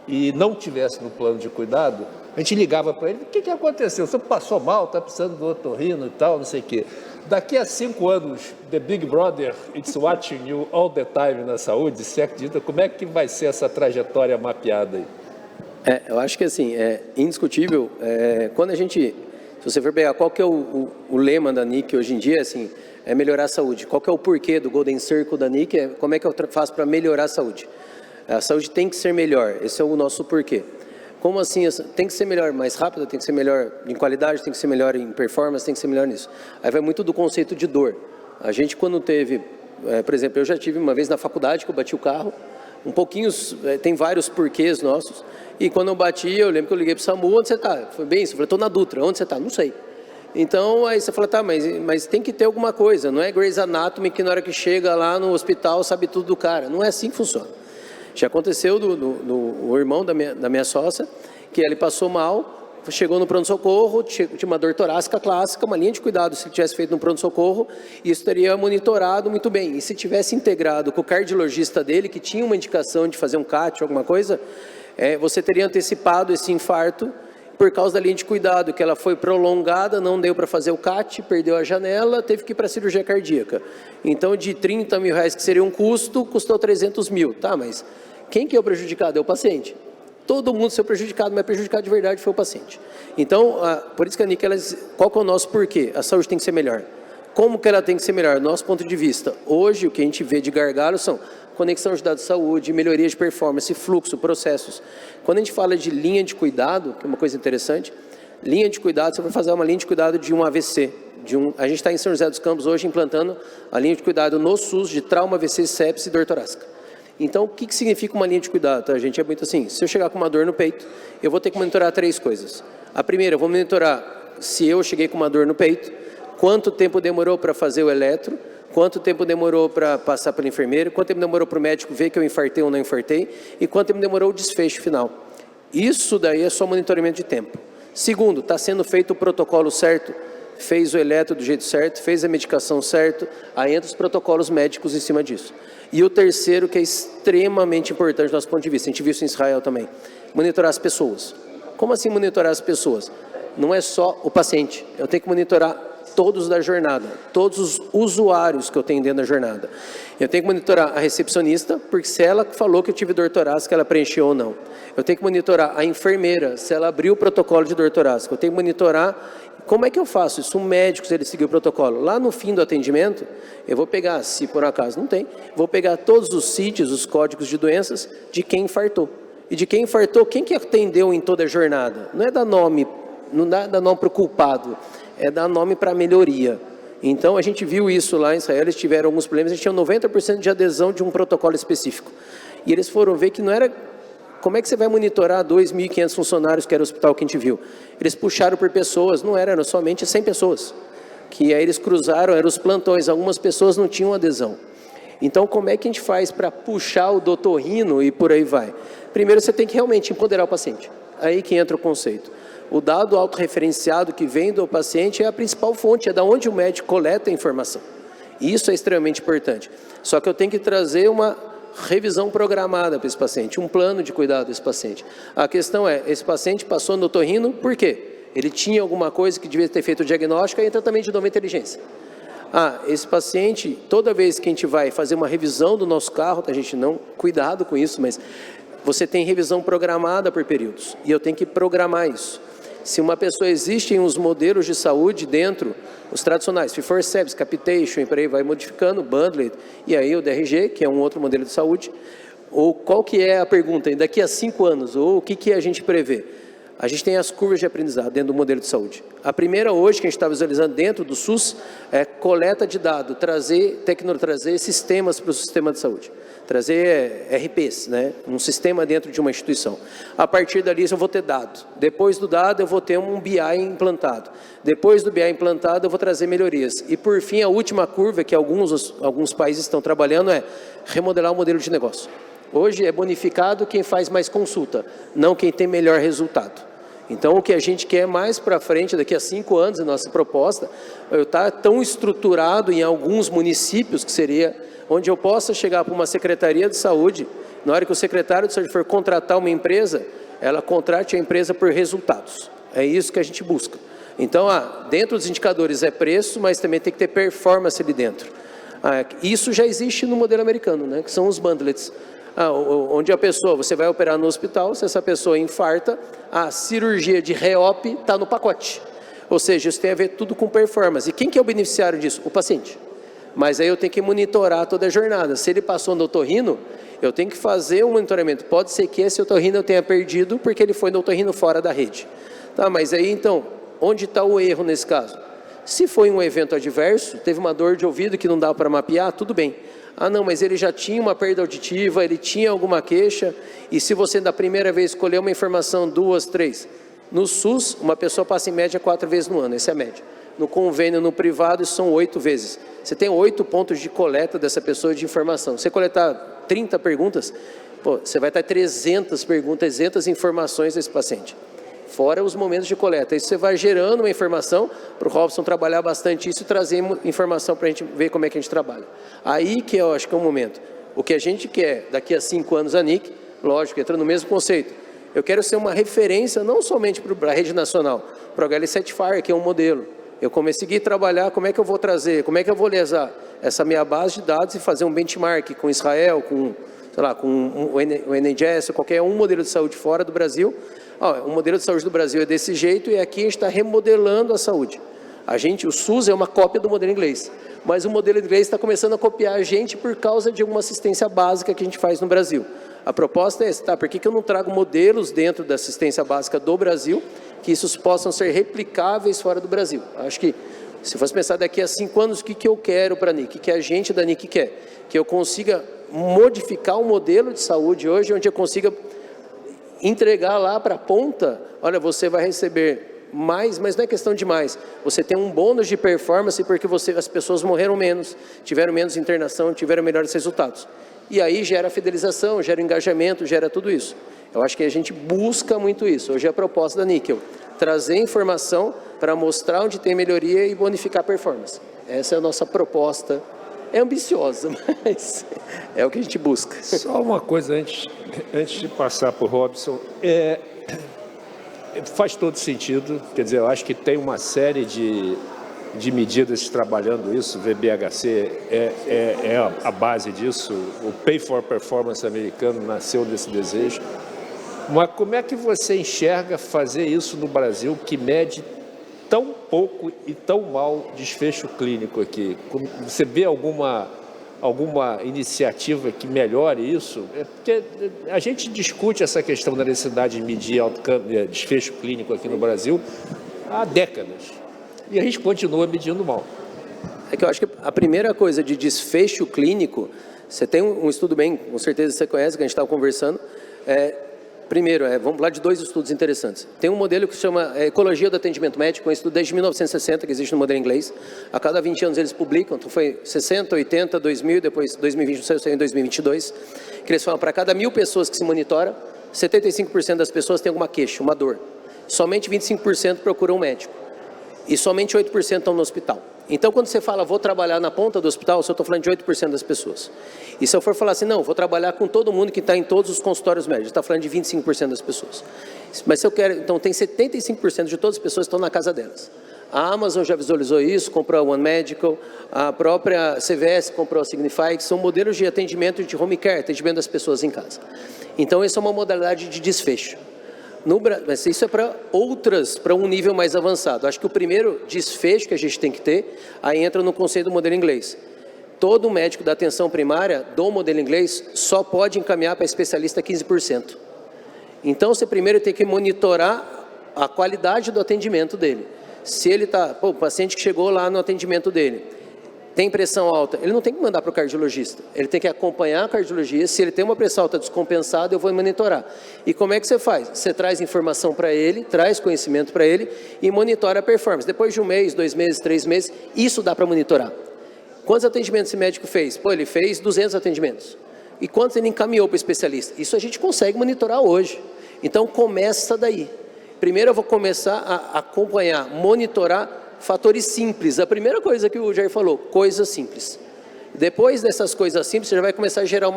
e não tivesse no plano de cuidado, a gente ligava para ele: o que aconteceu? Você passou mal, está precisando do otorrino e tal, não sei o quê. Daqui a 5 anos, the Big Brother, it's watching you all the time na saúde, se acredita, como é que vai ser essa trajetória mapeada aí? Eu acho que assim, é indiscutível, quando a gente, se você for pegar qual que é o lema da NIC hoje em dia, assim, é melhorar a saúde. Qual que é o porquê do Golden Circle da NIC? Como é que eu faço para melhorar a saúde? A saúde tem que ser melhor, esse é o nosso porquê. Como assim? Tem que ser melhor, mais rápido, tem que ser melhor em qualidade, tem que ser melhor em performance, tem que ser melhor nisso. Aí vai muito do conceito de dor. A gente, quando teve, por exemplo, eu já tive uma vez na faculdade que eu bati o carro, tem vários porquês nossos, e quando eu bati, eu lembro que eu liguei para o SAMU: onde você está? Foi bem isso, eu falei: estou na Dutra. Onde você está? Não sei. Então, aí você fala: tá, mas tem que ter alguma coisa, não é Grey's Anatomy que na hora que chega lá no hospital sabe tudo do cara, não é assim que funciona. Já aconteceu do irmão da minha sócia, que ele passou mal, chegou no pronto-socorro, tinha uma dor torácica clássica, uma linha de cuidado. Se ele tivesse feito no pronto-socorro, isso teria monitorado muito bem. E se tivesse integrado com o cardiologista dele, que tinha uma indicação de fazer um CAT, alguma coisa, você teria antecipado esse infarto por causa da linha de cuidado, que ela foi prolongada, não deu para fazer o CAT, perdeu a janela, teve que ir para a cirurgia cardíaca. Então, de 30 mil reais, que seria um custo, custou 300 mil. Tá, mas quem que é o prejudicado? É o paciente. Todo mundo saiu prejudicado, mas prejudicado de verdade foi o paciente. Então, por isso que a NIC, qual que é o nosso porquê? A saúde tem que ser melhor. Como que ela tem que ser melhor? Nosso ponto de vista. Hoje, o que a gente vê de gargalo são conexão de dados de saúde, melhoria de performance, fluxo, processos. Quando a gente fala de linha de cuidado, que é uma coisa interessante, linha de cuidado, você vai fazer uma linha de cuidado de um AVC, A gente está em São José dos Campos hoje implantando a linha de cuidado no SUS de trauma, AVC, sepsis e dor torácica. Então, o que significa uma linha de cuidado? Tá, gente? É muito assim, se eu chegar com uma dor no peito, eu vou ter que monitorar 3 coisas. A primeira, eu vou monitorar se eu cheguei com uma dor no peito, quanto tempo demorou para fazer o eletro, quanto tempo demorou para passar pelo enfermeiro, quanto tempo demorou para o médico ver que eu infartei ou não infartei, e quanto tempo demorou o desfecho final. Isso daí é só monitoramento de tempo. Segundo, está sendo feito o protocolo certo, fez o eletro do jeito certo, fez a medicação certo, aí entra os protocolos médicos em cima disso. E o terceiro, que é extremamente importante do nosso ponto de vista, a gente viu isso em Israel também, monitorar as pessoas. Como assim monitorar as pessoas? Não é só o paciente, eu tenho que monitorar todos da jornada, todos os usuários que eu tenho dentro da jornada. Eu tenho que monitorar a recepcionista, porque se ela falou que eu tive dor torácica, ela preencheu ou não. Eu tenho que monitorar a enfermeira, se ela abriu o protocolo de dor torácica. Eu tenho que monitorar como é que eu faço isso, um médico, se ele seguir o protocolo. Lá no fim do atendimento, eu vou pegar, se por acaso não tem, vou pegar todos os CIDs, os códigos de doenças, de quem infartou. E de quem infartou, quem que atendeu em toda a jornada? Não é dar nome, não dá nome para o culpado, é dar nome para a melhoria. Então, a gente viu isso lá em Israel, eles tiveram alguns problemas, eles tinham 90% de adesão de um protocolo específico. E eles foram ver que não era... Como é que você vai monitorar 2.500 funcionários, que era o hospital que a gente viu? Eles puxaram por pessoas, não eram somente 100 pessoas. Que aí eles cruzaram, eram os plantões, algumas pessoas não tinham adesão. Então, como é que a gente faz para puxar o otorrino e por aí vai? Primeiro, você tem que realmente empoderar o paciente. Aí que entra o conceito. O dado autorreferenciado que vem do paciente é a principal fonte, é da onde o médico coleta a informação. Isso é extremamente importante. Só que eu tenho que trazer uma revisão programada para esse paciente, um plano de cuidado desse paciente. A questão é, esse paciente passou no otorrino, por quê? Ele tinha alguma coisa que devia ter feito o diagnóstico e tratamento de nova inteligência. Esse paciente, toda vez que a gente vai fazer uma revisão do nosso carro, a gente não, cuidado com isso, mas você tem revisão programada por períodos, e eu tenho que programar isso. Se uma pessoa, existem os modelos de saúde dentro, os tradicionais, fee-for-service, capitation, e por aí vai modificando, bundled, e aí o DRG, que é um outro modelo de saúde, ou qual que é a pergunta, daqui a 5 anos, ou o que a gente prevê? A gente tem as curvas de aprendizado dentro do modelo de saúde. A primeira hoje, que a gente está visualizando dentro do SUS, é coleta de dados, trazer sistemas para o sistema de saúde. Trazer RPs, né? Um sistema dentro de uma instituição. A partir dali eu vou ter dado. Depois do dado eu vou ter um BI implantado. Depois do BI implantado eu vou trazer melhorias. E por fim a última curva que alguns países estão trabalhando é remodelar o modelo de negócio. Hoje é bonificado quem faz mais consulta, não quem tem melhor resultado. Então o que a gente quer mais para frente, daqui a 5 anos, a nossa proposta, está tão estruturado em alguns municípios que seria onde eu possa chegar para uma secretaria de saúde, na hora que o secretário de saúde for contratar uma empresa, ela contrate a empresa por resultados. É isso que a gente busca. Então, dentro dos indicadores é preço, mas também tem que ter performance ali dentro. Isso já existe no modelo americano, né, que são os bundlets. Onde a pessoa, você vai operar no hospital, se essa pessoa infarta, a cirurgia de reop está no pacote. Ou seja, isso tem a ver tudo com performance. E quem que é o beneficiário disso? O paciente. Mas aí eu tenho que monitorar toda a jornada. Se ele passou no otorrino, eu tenho que fazer um monitoramento. Pode ser que esse otorrino eu tenha perdido porque ele foi no otorrino fora da rede. Tá, mas aí então, onde está o erro nesse caso? Se foi um evento adverso, teve uma dor de ouvido que não dá para mapear, tudo bem. Não, mas ele já tinha uma perda auditiva, ele tinha alguma queixa, e se você da primeira vez escolher uma informação, 2, 3, no SUS, uma pessoa passa em média 4 vezes no ano, essa é a média. No convênio, no privado, isso são 8 vezes. Você tem 8 pontos de coleta dessa pessoa de informação. Você coletar 30 perguntas, você vai ter 300 perguntas, 300 informações desse paciente. Fora os momentos de coleta. Isso você vai gerando uma informação para o Robson trabalhar bastante isso e trazer informação para a gente ver como é que a gente trabalha. Aí que eu acho que é o momento. O que a gente quer daqui a 5 anos a NIC, lógico, entra no mesmo conceito. Eu quero ser uma referência não somente para a rede nacional, para o HL7 FAR, que é um modelo. Eu comecei a trabalhar, como é que eu vou trazer, como é que eu vou lesar essa minha base de dados e fazer um benchmark com Israel, com, sei lá, com o NHS, qualquer um modelo de saúde fora do Brasil. O modelo de saúde do Brasil é desse jeito e aqui a gente está remodelando a saúde. O SUS é uma cópia do modelo inglês, mas o modelo inglês está começando a copiar a gente por causa de alguma assistência básica que a gente faz no Brasil. A proposta é essa, por que eu não trago modelos dentro da assistência básica do Brasil, que isso possam ser replicáveis fora do Brasil? Acho que Se fosse pensar daqui a 5 anos, o que eu quero para a NIC, o que a gente da NIC quer? Que eu consiga modificar o modelo de saúde hoje, onde eu consiga entregar lá para a ponta, olha, você vai receber mais, mas não é questão de mais, você tem um bônus de performance porque as pessoas morreram menos, tiveram menos internação, tiveram melhores resultados. E aí gera fidelização, gera engajamento, gera tudo isso. Eu acho que a gente busca muito isso. Hoje é a proposta da Níquel, trazer informação para mostrar onde tem melhoria e bonificar a performance. Essa é a nossa proposta. É ambiciosa, mas é o que a gente busca. Só uma coisa antes de passar para o Robson. Faz todo sentido, quer dizer, eu acho que tem uma série de medidas trabalhando isso, o VBHC é a base disso, o Pay for Performance americano nasceu desse desejo. Mas como é que você enxerga fazer isso no Brasil, que mede tão pouco e tão mal desfecho clínico aqui? Você vê alguma iniciativa que melhore isso? Porque a gente discute essa questão da necessidade de medir desfecho clínico aqui no Brasil há décadas. E a gente continua medindo mal. É que eu acho que a primeira coisa de desfecho clínico, você tem um estudo bem, com certeza você conhece, que a gente estava conversando, primeiro, vamos falar de 2 estudos interessantes. Tem um modelo que se chama Ecologia do Atendimento Médico, um estudo desde 1960, que existe no modelo inglês. A cada 20 anos eles publicam, então foi 60, 80, 2000, depois 2020, saiu em 2022, que eles falam, para cada 1000 pessoas que se monitora, 75% das pessoas têm alguma queixa, uma dor. Somente 25% procuram um médico. E somente 8% estão no hospital. Então, quando você fala, vou trabalhar na ponta do hospital, eu só estou falando de 8% das pessoas. E se eu for falar assim, não, vou trabalhar com todo mundo que está em todos os consultórios médicos, está falando de 25% das pessoas. Mas se eu quero, então tem 75% de todas as pessoas que estão na casa delas. A Amazon já visualizou isso, comprou a One Medical, a própria CVS comprou a Signify, que são modelos de atendimento de home care, atendimento das pessoas em casa. Então, essa é uma modalidade de desfecho. Mas isso é para um nível mais avançado. Acho que o primeiro desfecho que a gente tem que ter, aí entra no conceito do modelo inglês. Todo médico da atenção primária do modelo inglês só pode encaminhar para especialista 15%. Então, você primeiro tem que monitorar a qualidade do atendimento dele. Se ele está, o paciente que chegou lá no atendimento dele, tem pressão alta, ele não tem que mandar para o cardiologista, ele tem que acompanhar o cardiologista. Se ele tem uma pressão alta descompensada, eu vou monitorar. E como é que você faz? Você traz informação para ele, traz conhecimento para ele e monitora a performance. Depois de 1 mês, 2 meses, 3 meses, isso dá para monitorar. Quantos atendimentos esse médico fez? Ele fez 200 atendimentos. E quantos ele encaminhou para o especialista? Isso a gente consegue monitorar hoje. Então, começa daí. Primeiro eu vou começar a acompanhar, monitorar fatores simples. A primeira coisa que o Jair falou, coisas simples. Depois dessas coisas simples, você já vai começar a gerar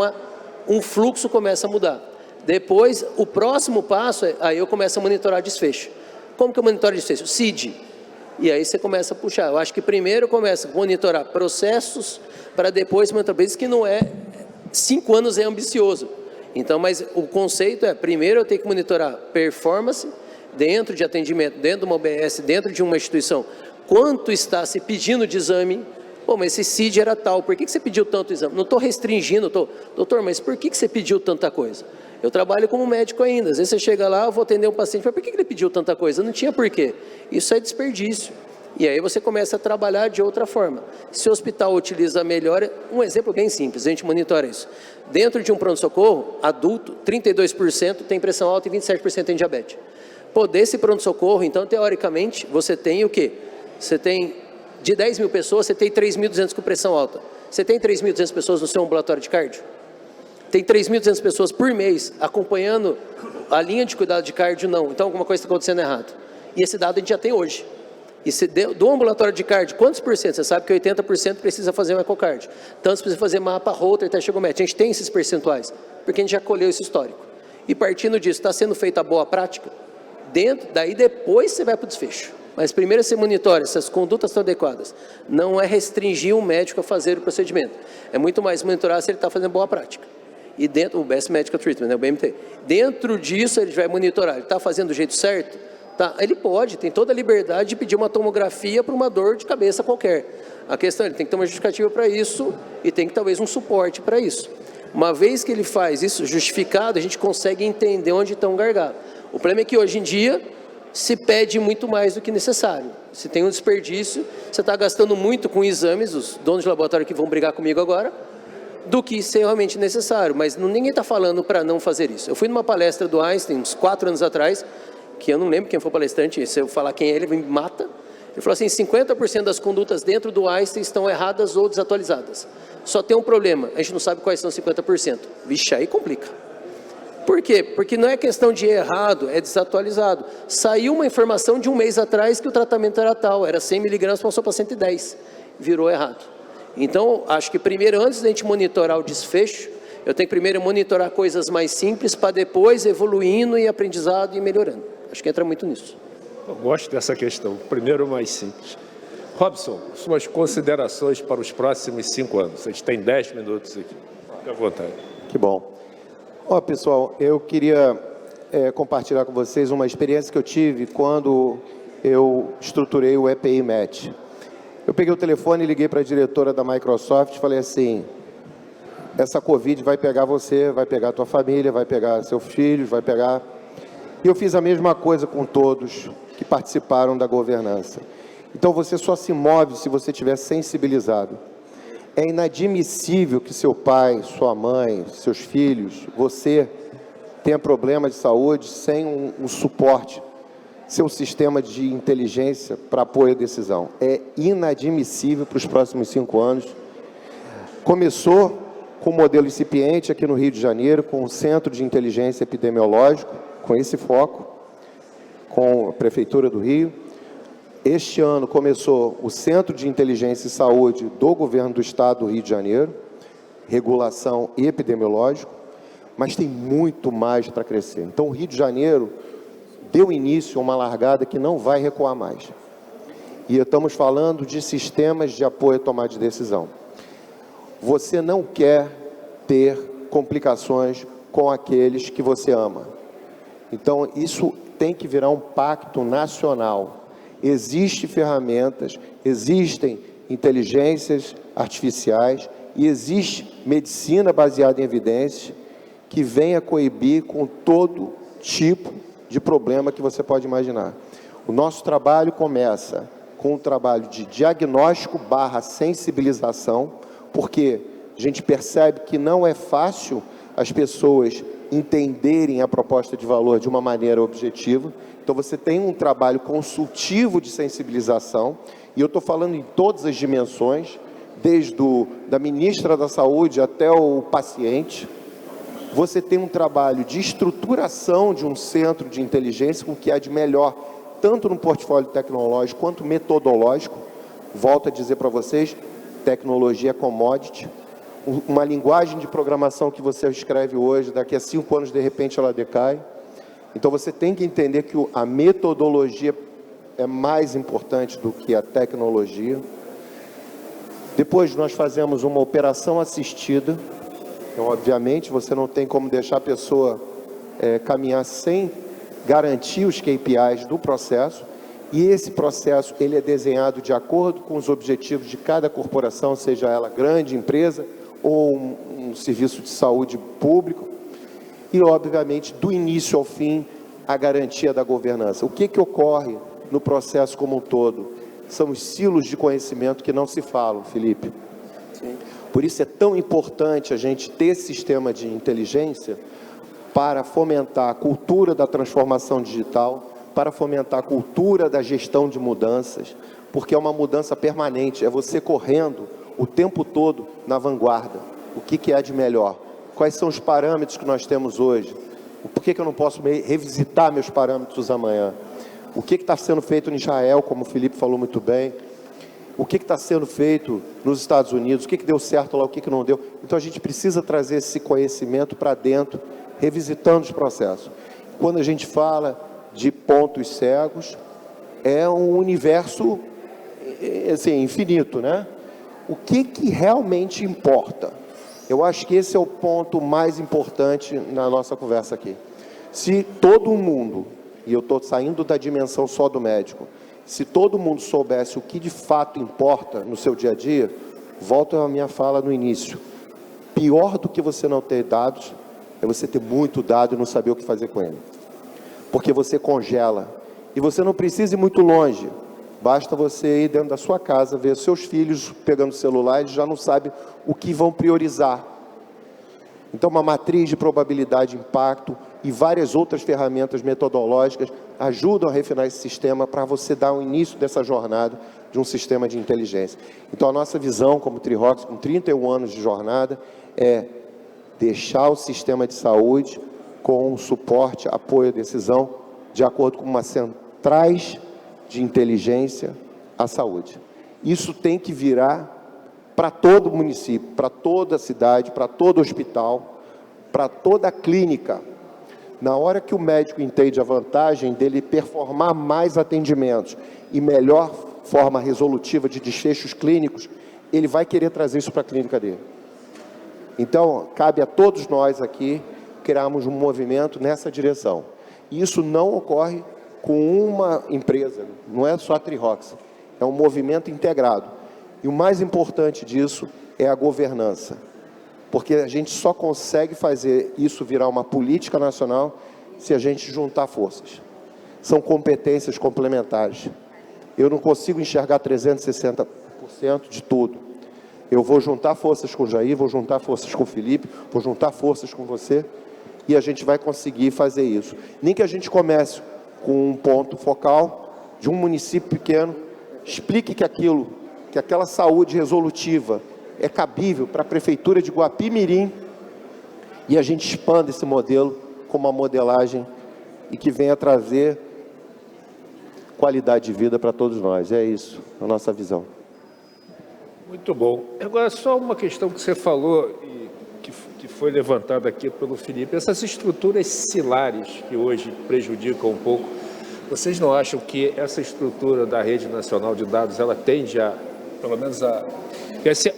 um fluxo, começa a mudar. Depois, o próximo passo, aí eu começo a monitorar desfecho. Como que eu monitoro desfecho? CID. E aí você começa a puxar. Eu acho que primeiro começa a monitorar processos, para depois monitorar. Por isso que não 5 anos é ambicioso. Então, mas o conceito primeiro eu tenho que monitorar performance dentro de atendimento, dentro de uma OBS, dentro de uma instituição. Quanto está se pedindo de exame? Mas esse CID era tal, por que você pediu tanto exame? Não estou restringindo, doutor, mas por que você pediu tanta coisa? Eu trabalho como médico ainda, às vezes você chega lá, eu vou atender um paciente, mas por que ele pediu tanta coisa? Não tinha porquê. Isso é desperdício. E aí você começa a trabalhar de outra forma. Se o hospital utiliza melhor, um exemplo bem simples, a gente monitora isso. Dentro de um pronto-socorro, adulto, 32% tem pressão alta e 27% tem diabetes. Desse pronto-socorro, então, teoricamente, você tem o quê? Você tem, de 10 mil pessoas, você tem 3.200 com pressão alta. Você tem 3.200 pessoas no seu ambulatório de cardio? Tem 3.200 pessoas por mês acompanhando a linha de cuidado de cardio? Não. Então, alguma coisa está acontecendo errado. E esse dado a gente já tem hoje. E se do ambulatório de cardio, quantos por cento? Você sabe que 80% precisa fazer um ecocardio. Tantos precisa fazer mapa, Holter, testosterona. A gente tem esses percentuais, porque a gente já colheu esse histórico. E partindo disso, está sendo feita a boa prática? Daí depois você vai para o desfecho. Mas primeiro você monitora se as condutas estão adequadas. Não é restringir um médico a fazer o procedimento. É muito mais monitorar se ele está fazendo boa prática. E dentro, o Best Medical Treatment, o BMT. Dentro disso ele vai monitorar. Ele está fazendo do jeito certo? Tá. Ele tem toda a liberdade de pedir uma tomografia para uma dor de cabeça qualquer. A questão, ele tem que ter uma justificativa para isso e tem que talvez um suporte para isso. Uma vez que ele faz isso justificado, a gente consegue entender onde está um gargalo. O problema é que hoje em dia, se pede muito mais do que necessário. Se tem um desperdício, você está gastando muito com exames, os donos de laboratório que vão brigar comigo agora, do que ser realmente necessário. Mas ninguém está falando para não fazer isso. Eu fui numa palestra do Einstein, uns 4 anos atrás, que eu não lembro quem foi o palestrante, se eu falar quem é, ele me mata. Ele falou assim, 50% das condutas dentro do Einstein estão erradas ou desatualizadas. Só tem um problema, a gente não sabe quais são os 50%. Vixe, aí complica. Por quê? Porque não é questão de errado, é desatualizado. Saiu uma informação de um mês atrás que o tratamento era tal, era 100 miligramas, passou para 110, virou errado. Então, acho que primeiro, antes da gente monitorar o desfecho, eu tenho que primeiro monitorar coisas mais simples, para depois evoluindo e aprendizado e melhorando. Acho que entra muito nisso. Eu gosto dessa questão, primeiro mais simples. Robson, suas considerações para os próximos 5 anos. A gente tem 10 minutos aqui. Fique à vontade. Que bom. Ó, pessoal, eu queria compartilhar com vocês uma experiência que eu tive quando eu estruturei o EPI Match. Eu peguei o telefone e liguei para a diretora da Microsoft e falei assim, essa Covid vai pegar você, vai pegar a tua família, vai pegar seus filhos, vai pegar... E eu fiz a mesma coisa com todos que participaram da governança. Então, você só se move se você estiver sensibilizado. É inadmissível que seu pai, sua mãe, seus filhos, você tenha problema de saúde sem um suporte, seu sistema de inteligência para apoio à decisão. É inadmissível para os próximos 5 anos. Começou com o modelo incipiente aqui no Rio de Janeiro, com o Centro de Inteligência Epidemiológico, com esse foco, com a Prefeitura do Rio. Este ano começou o Centro de Inteligência e Saúde do Governo do Estado do Rio de Janeiro, regulação e epidemiológico, mas tem muito mais para crescer. Então, o Rio de Janeiro deu início a uma largada que não vai recuar mais. E estamos falando de sistemas de apoio à tomada de decisão. Você não quer ter complicações com aqueles que você ama. Então, isso tem que virar um pacto nacional. Existem ferramentas, existem inteligências artificiais e existe medicina baseada em evidências que venha coibir com todo tipo de problema que você pode imaginar. O nosso trabalho começa com um trabalho de diagnóstico / sensibilização, porque a gente percebe que não é fácil as pessoas entenderem a proposta de valor de uma maneira objetiva. Então, você tem um trabalho consultivo de sensibilização, e eu estou falando em todas as dimensões, desde da ministra da Saúde até o paciente. Você tem um trabalho de estruturação de um centro de inteligência, com o que há de melhor, tanto no portfólio tecnológico quanto metodológico. Volto a dizer para vocês, tecnologia é commodity. Uma linguagem de programação que você escreve hoje, daqui a 5 anos, de repente, ela decai. Então, você tem que entender que a metodologia é mais importante do que a tecnologia. Depois, nós fazemos uma operação assistida. Então, obviamente, você não tem como deixar a pessoa caminhar sem garantir os KPIs do processo. E esse processo, ele é desenhado de acordo com os objetivos de cada corporação, seja ela grande empresa ou um serviço de saúde público. E, obviamente, do início ao fim, a garantia da governança. O que ocorre no processo como um todo? São os silos de conhecimento que não se falam, Felipe. Sim. Por isso é tão importante a gente ter esse sistema de inteligência para fomentar a cultura da transformação digital, para fomentar a cultura da gestão de mudanças, porque é uma mudança permanente, é você correndo o tempo todo na vanguarda. O que há de melhor? Quais são os parâmetros que nós temos hoje? Por que eu não posso revisitar meus parâmetros amanhã? O que está sendo feito em Israel, como o Felipe falou muito bem? O que está sendo feito nos Estados Unidos? O que deu certo lá, o que não deu? Então, a gente precisa trazer esse conhecimento para dentro, revisitando os processos. Quando a gente fala de pontos cegos, é um universo assim, infinito, né? O que realmente importa? Eu acho que esse é o ponto mais importante na nossa conversa aqui. Se todo mundo, e eu estou saindo da dimensão só do médico, se todo mundo soubesse o que de fato importa no seu dia a dia, volto à minha fala no início. Pior do que você não ter dados, é você ter muito dado e não saber o que fazer com ele. Porque você congela. E você não precisa ir muito longe. Basta você ir dentro da sua casa, ver seus filhos pegando o celular, eles já não sabem o que vão priorizar. Então, uma matriz de probabilidade de impacto e várias outras ferramentas metodológicas ajudam a refinar esse sistema para você dar o início dessa jornada de um sistema de inteligência. Então, a nossa visão como Trirox, com 31 anos de jornada, é deixar o sistema de saúde com suporte, apoio e decisão, de acordo com uma centrais de inteligência à saúde. Isso tem que virar para todo município, para toda cidade, para todo hospital, para toda clínica. Na hora que o médico entende a vantagem dele performar mais atendimentos e melhor forma resolutiva de desfechos clínicos, ele vai querer trazer isso para a clínica dele. Então, cabe a todos nós aqui criarmos um movimento nessa direção. E isso não ocorre com uma empresa, não é só a Trirox, é um movimento integrado. E o mais importante disso é a governança, porque a gente só consegue fazer isso virar uma política nacional se a gente juntar forças. São competências complementares. Eu não consigo enxergar 360% de tudo. Eu vou juntar forças com o Jair, vou juntar forças com o Felipe, vou juntar forças com você, e a gente vai conseguir fazer isso. Nem que a gente comece com um ponto focal de um município pequeno, explique que aquela saúde resolutiva é cabível para a Prefeitura de Guapimirim, e a gente expanda esse modelo com uma modelagem e que venha trazer qualidade de vida para todos nós. É isso, a nossa visão. Muito bom. Agora, só uma questão que você falou e que foi levantada aqui pelo Felipe. Essas estruturas cilares que hoje prejudicam um pouco, vocês não acham que essa estrutura da Rede Nacional de Dados, ela tende a, pelo menos a...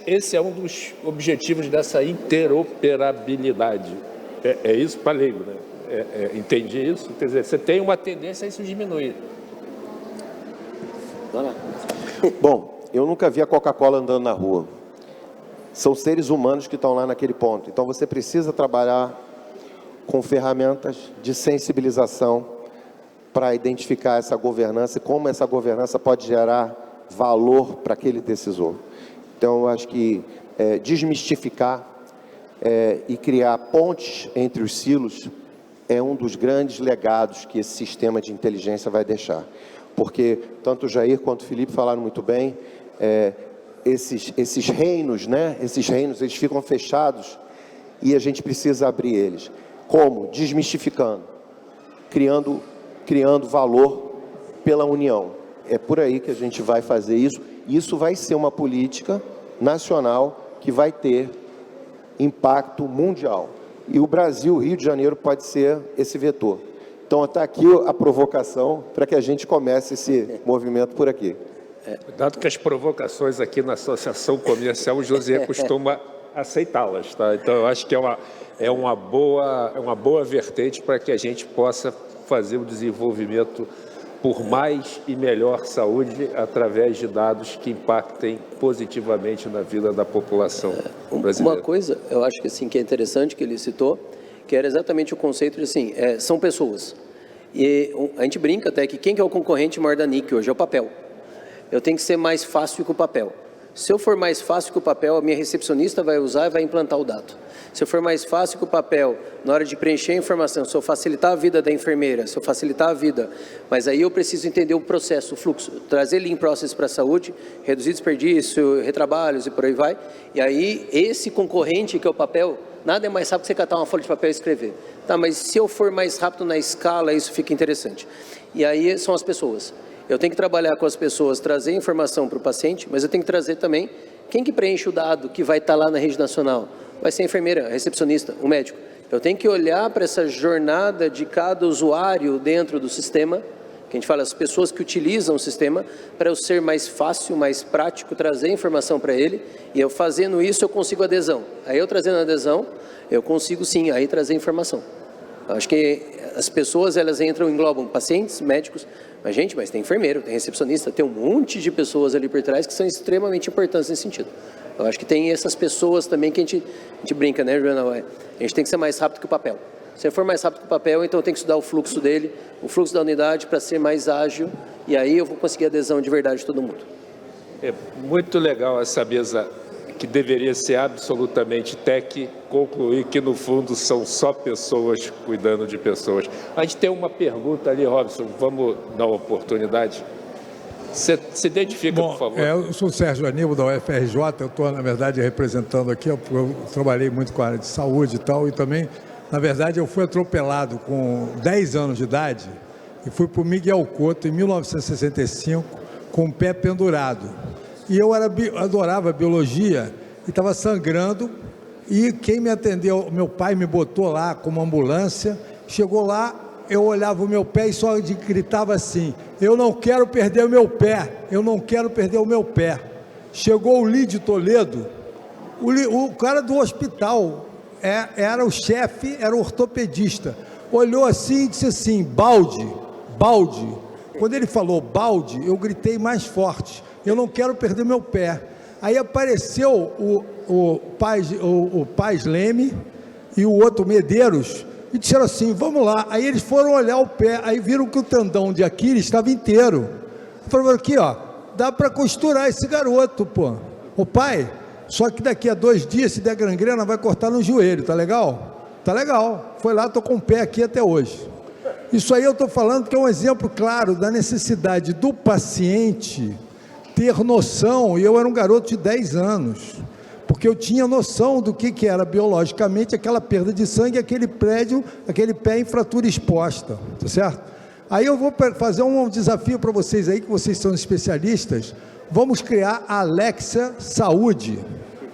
Esse é um dos objetivos dessa interoperabilidade. É isso para leigo, né? Entendi isso? Quer dizer, você tem uma tendência a isso diminuir. Bom, eu nunca vi a Coca-Cola andando na rua. São seres humanos que estão lá naquele ponto. Então, você precisa trabalhar com ferramentas de sensibilização para identificar essa governança e como essa governança pode gerar valor para aquele decisor. Então, eu acho que desmistificar e criar pontes entre os silos é um dos grandes legados que esse sistema de inteligência vai deixar. Porque tanto o Jair quanto o Felipe falaram muito bem, esses reinos, né? Esses reinos, eles ficam fechados e a gente precisa abrir eles. Como? Desmistificando, criando valor pela união. É por aí que a gente vai fazer isso. Isso vai ser uma política nacional que vai ter impacto mundial. E o Brasil, o Rio de Janeiro, pode ser esse vetor. Então, está aqui a provocação para que a gente comece esse movimento por aqui. Cuidado que as provocações aqui na Associação Comercial, o José costuma aceitá-las, tá? Então, eu acho que é uma boa vertente para que a gente possa fazer o desenvolvimento por mais e melhor saúde através de dados que impactem positivamente na vida da população brasileira. Uma coisa, eu acho que assim que é interessante que ele citou, que era exatamente o conceito de assim, são pessoas. E a gente brinca até que quem que é o concorrente maior da NIC hoje? É o papel. Eu tenho que ser mais fácil que o papel. Se eu for mais fácil que o papel, a minha recepcionista vai usar e vai implantar o dado. Se eu for mais fácil que o papel, na hora de preencher a informação, se eu facilitar a vida da enfermeira, se eu facilitar a vida, mas aí eu preciso entender o processo, o fluxo, trazer Lean Process para a saúde, reduzir desperdício, retrabalhos e por aí vai. E aí, esse concorrente que é o papel, nada é mais rápido que você catar uma folha de papel e escrever. Tá, mas se eu for mais rápido na escala, isso fica interessante. E aí são as pessoas. Eu tenho que trabalhar com as pessoas, trazer informação para o paciente, mas eu tenho que trazer também quem que preenche o dado que vai estar lá na rede nacional. Vai ser a enfermeira, a recepcionista, o médico. Eu tenho que olhar para essa jornada de cada usuário dentro do sistema, que a gente fala as pessoas que utilizam o sistema, para eu ser mais fácil, mais prático, trazer informação para ele, e eu fazendo isso eu consigo adesão. Aí eu trazendo adesão, eu consigo sim, aí trazer informação. Eu acho que as pessoas, elas englobam pacientes, médicos, mas tem enfermeiro, tem recepcionista, tem um monte de pessoas ali por trás que são extremamente importantes nesse sentido. Eu acho que tem essas pessoas também que a gente brinca, né, Juliana? A gente tem que ser mais rápido que o papel. Se for mais rápido que o papel, então eu tenho que estudar o fluxo dele, o fluxo da unidade para ser mais ágil, e aí eu vou conseguir adesão de verdade de todo mundo. É muito legal essa mesa que deveria ser absolutamente tech, concluir que no fundo são só pessoas cuidando de pessoas. A gente tem uma pergunta ali, Robson, vamos dar uma oportunidade? Você se identifica, por favor. Eu sou o Sérgio Aníbal, da UFRJ, eu estou, na verdade, representando aqui, eu trabalhei muito com a área de saúde e tal, e também, na verdade, eu fui atropelado com 10 anos de idade e fui para o Miguel Couto, em 1965, com o pé pendurado. E eu adorava biologia e estava sangrando, e quem me atendeu, meu pai me botou lá com uma ambulância, chegou lá, eu olhava o meu pé e só gritava assim: eu não quero perder o meu pé, eu não quero perder o meu pé. Chegou o Lídio Toledo, o cara do hospital, era o chefe, era o ortopedista, olhou assim e disse assim: balde. Quando ele falou balde, eu gritei mais forte: eu não quero perder meu pé. Aí apareceu o Paz Leme e o outro Medeiros e disseram assim: vamos lá. Aí eles foram olhar o pé, aí viram que o tendão de Aquiles estava inteiro. Falaram: aqui, ó, dá para costurar esse garoto, pô. O pai, só que daqui a 2 dias, se der gangrena, vai cortar no joelho, tá legal? Tá legal. Foi lá, tô com o pé aqui até hoje. Isso aí eu estou falando que é um exemplo claro da necessidade do paciente ter noção, e eu era um garoto de 10 anos, porque eu tinha noção do que era biologicamente aquela perda de sangue, aquele pé em fratura exposta, tá certo? Aí eu vou fazer um desafio para vocês aí, que vocês são especialistas. Vamos criar a Alexa Saúde.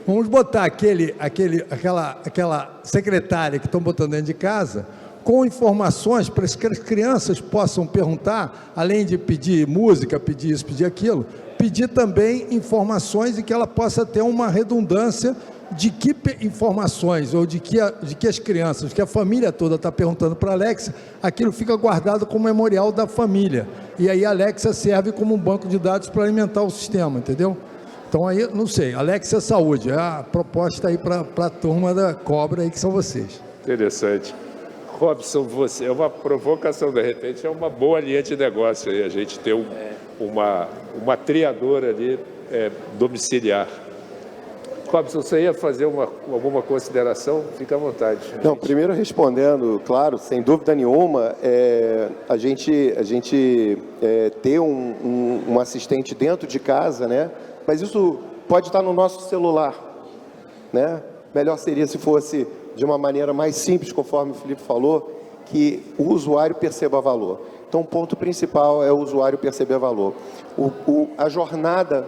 Vamos botar aquela secretária que estão botando dentro de casa, com informações para que as crianças possam perguntar, além de pedir música, pedir isso, pedir aquilo, pedir também informações e que ela possa ter uma redundância de que informações, ou de que as crianças, que a família toda está perguntando para a Alexa, aquilo fica guardado como memorial da família. E aí a Alexa serve como um banco de dados para alimentar o sistema, entendeu? Então aí, não sei, Alexa Saúde, é a proposta aí para a turma da Cobra aí, que são vocês. Interessante. Robson, você é uma provocação, de repente é uma boa linha de negócio aí, a gente ter uma triadora ali domiciliar. Robson, você ia fazer alguma consideração? Fica à vontade. Não, primeiro respondendo, claro, sem dúvida nenhuma, a gente ter um assistente dentro de casa, né? Mas isso pode estar no nosso celular, né? Melhor seria se fosse de uma maneira mais simples, conforme o Felipe falou, que o usuário perceba valor. Então, o ponto principal é o usuário perceber valor. A jornada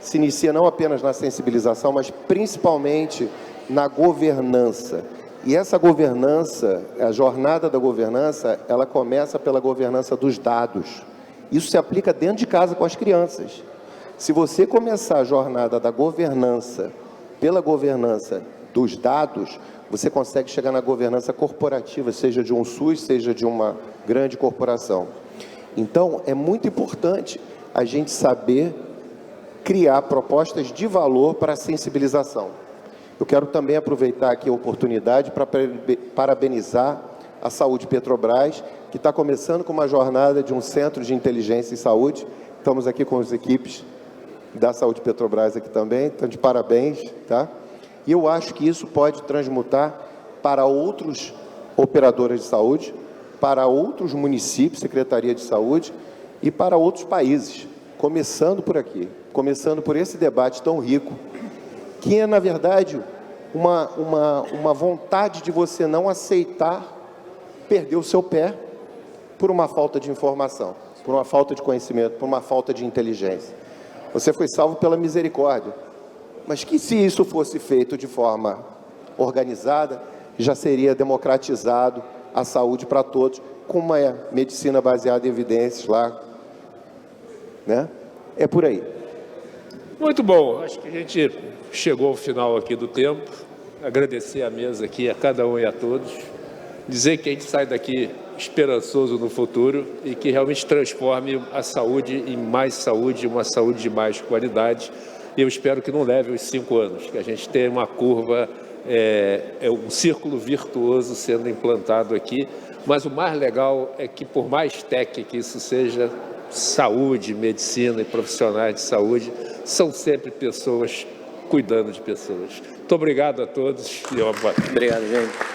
se inicia não apenas na sensibilização, mas principalmente na governança. E essa governança, a jornada da governança, ela começa pela governança dos dados. Isso se aplica dentro de casa com as crianças. Se você começar a jornada da governança pela governança dos dados, você consegue chegar na governança corporativa, seja de um SUS, seja de uma grande corporação. Então, é muito importante a gente saber criar propostas de valor para a sensibilização. Eu quero também aproveitar aqui a oportunidade para parabenizar a Saúde Petrobras, que está começando com uma jornada de um centro de inteligência em saúde. Estamos aqui com as equipes da Saúde Petrobras aqui também, então de parabéns, tá? E eu acho que isso pode transmutar para outros operadoras de saúde, para outros municípios, Secretaria de Saúde, e para outros países, começando por aqui, começando por esse debate tão rico, que é, na verdade, uma vontade de você não aceitar perder o seu pé por uma falta de informação, por uma falta de conhecimento, por uma falta de inteligência. Você foi salvo pela misericórdia. Mas que se isso fosse feito de forma organizada, já seria democratizado a saúde para todos, com uma medicina baseada em evidências lá, né? É por aí. Muito bom, acho que a gente chegou ao final aqui do tempo. Agradecer a mesa aqui, a cada um e a todos. Dizer que a gente sai daqui esperançoso no futuro e que realmente transforme a saúde em mais saúde, uma saúde de mais qualidade. E eu espero que não leve os 5 anos, que a gente tenha uma curva é um círculo virtuoso sendo implantado aqui, mas o mais legal é que, por mais técnico que isso seja, saúde, medicina e profissionais de saúde são sempre pessoas cuidando de pessoas. Muito obrigado a todos e uma boa tarde. Obrigado, gente.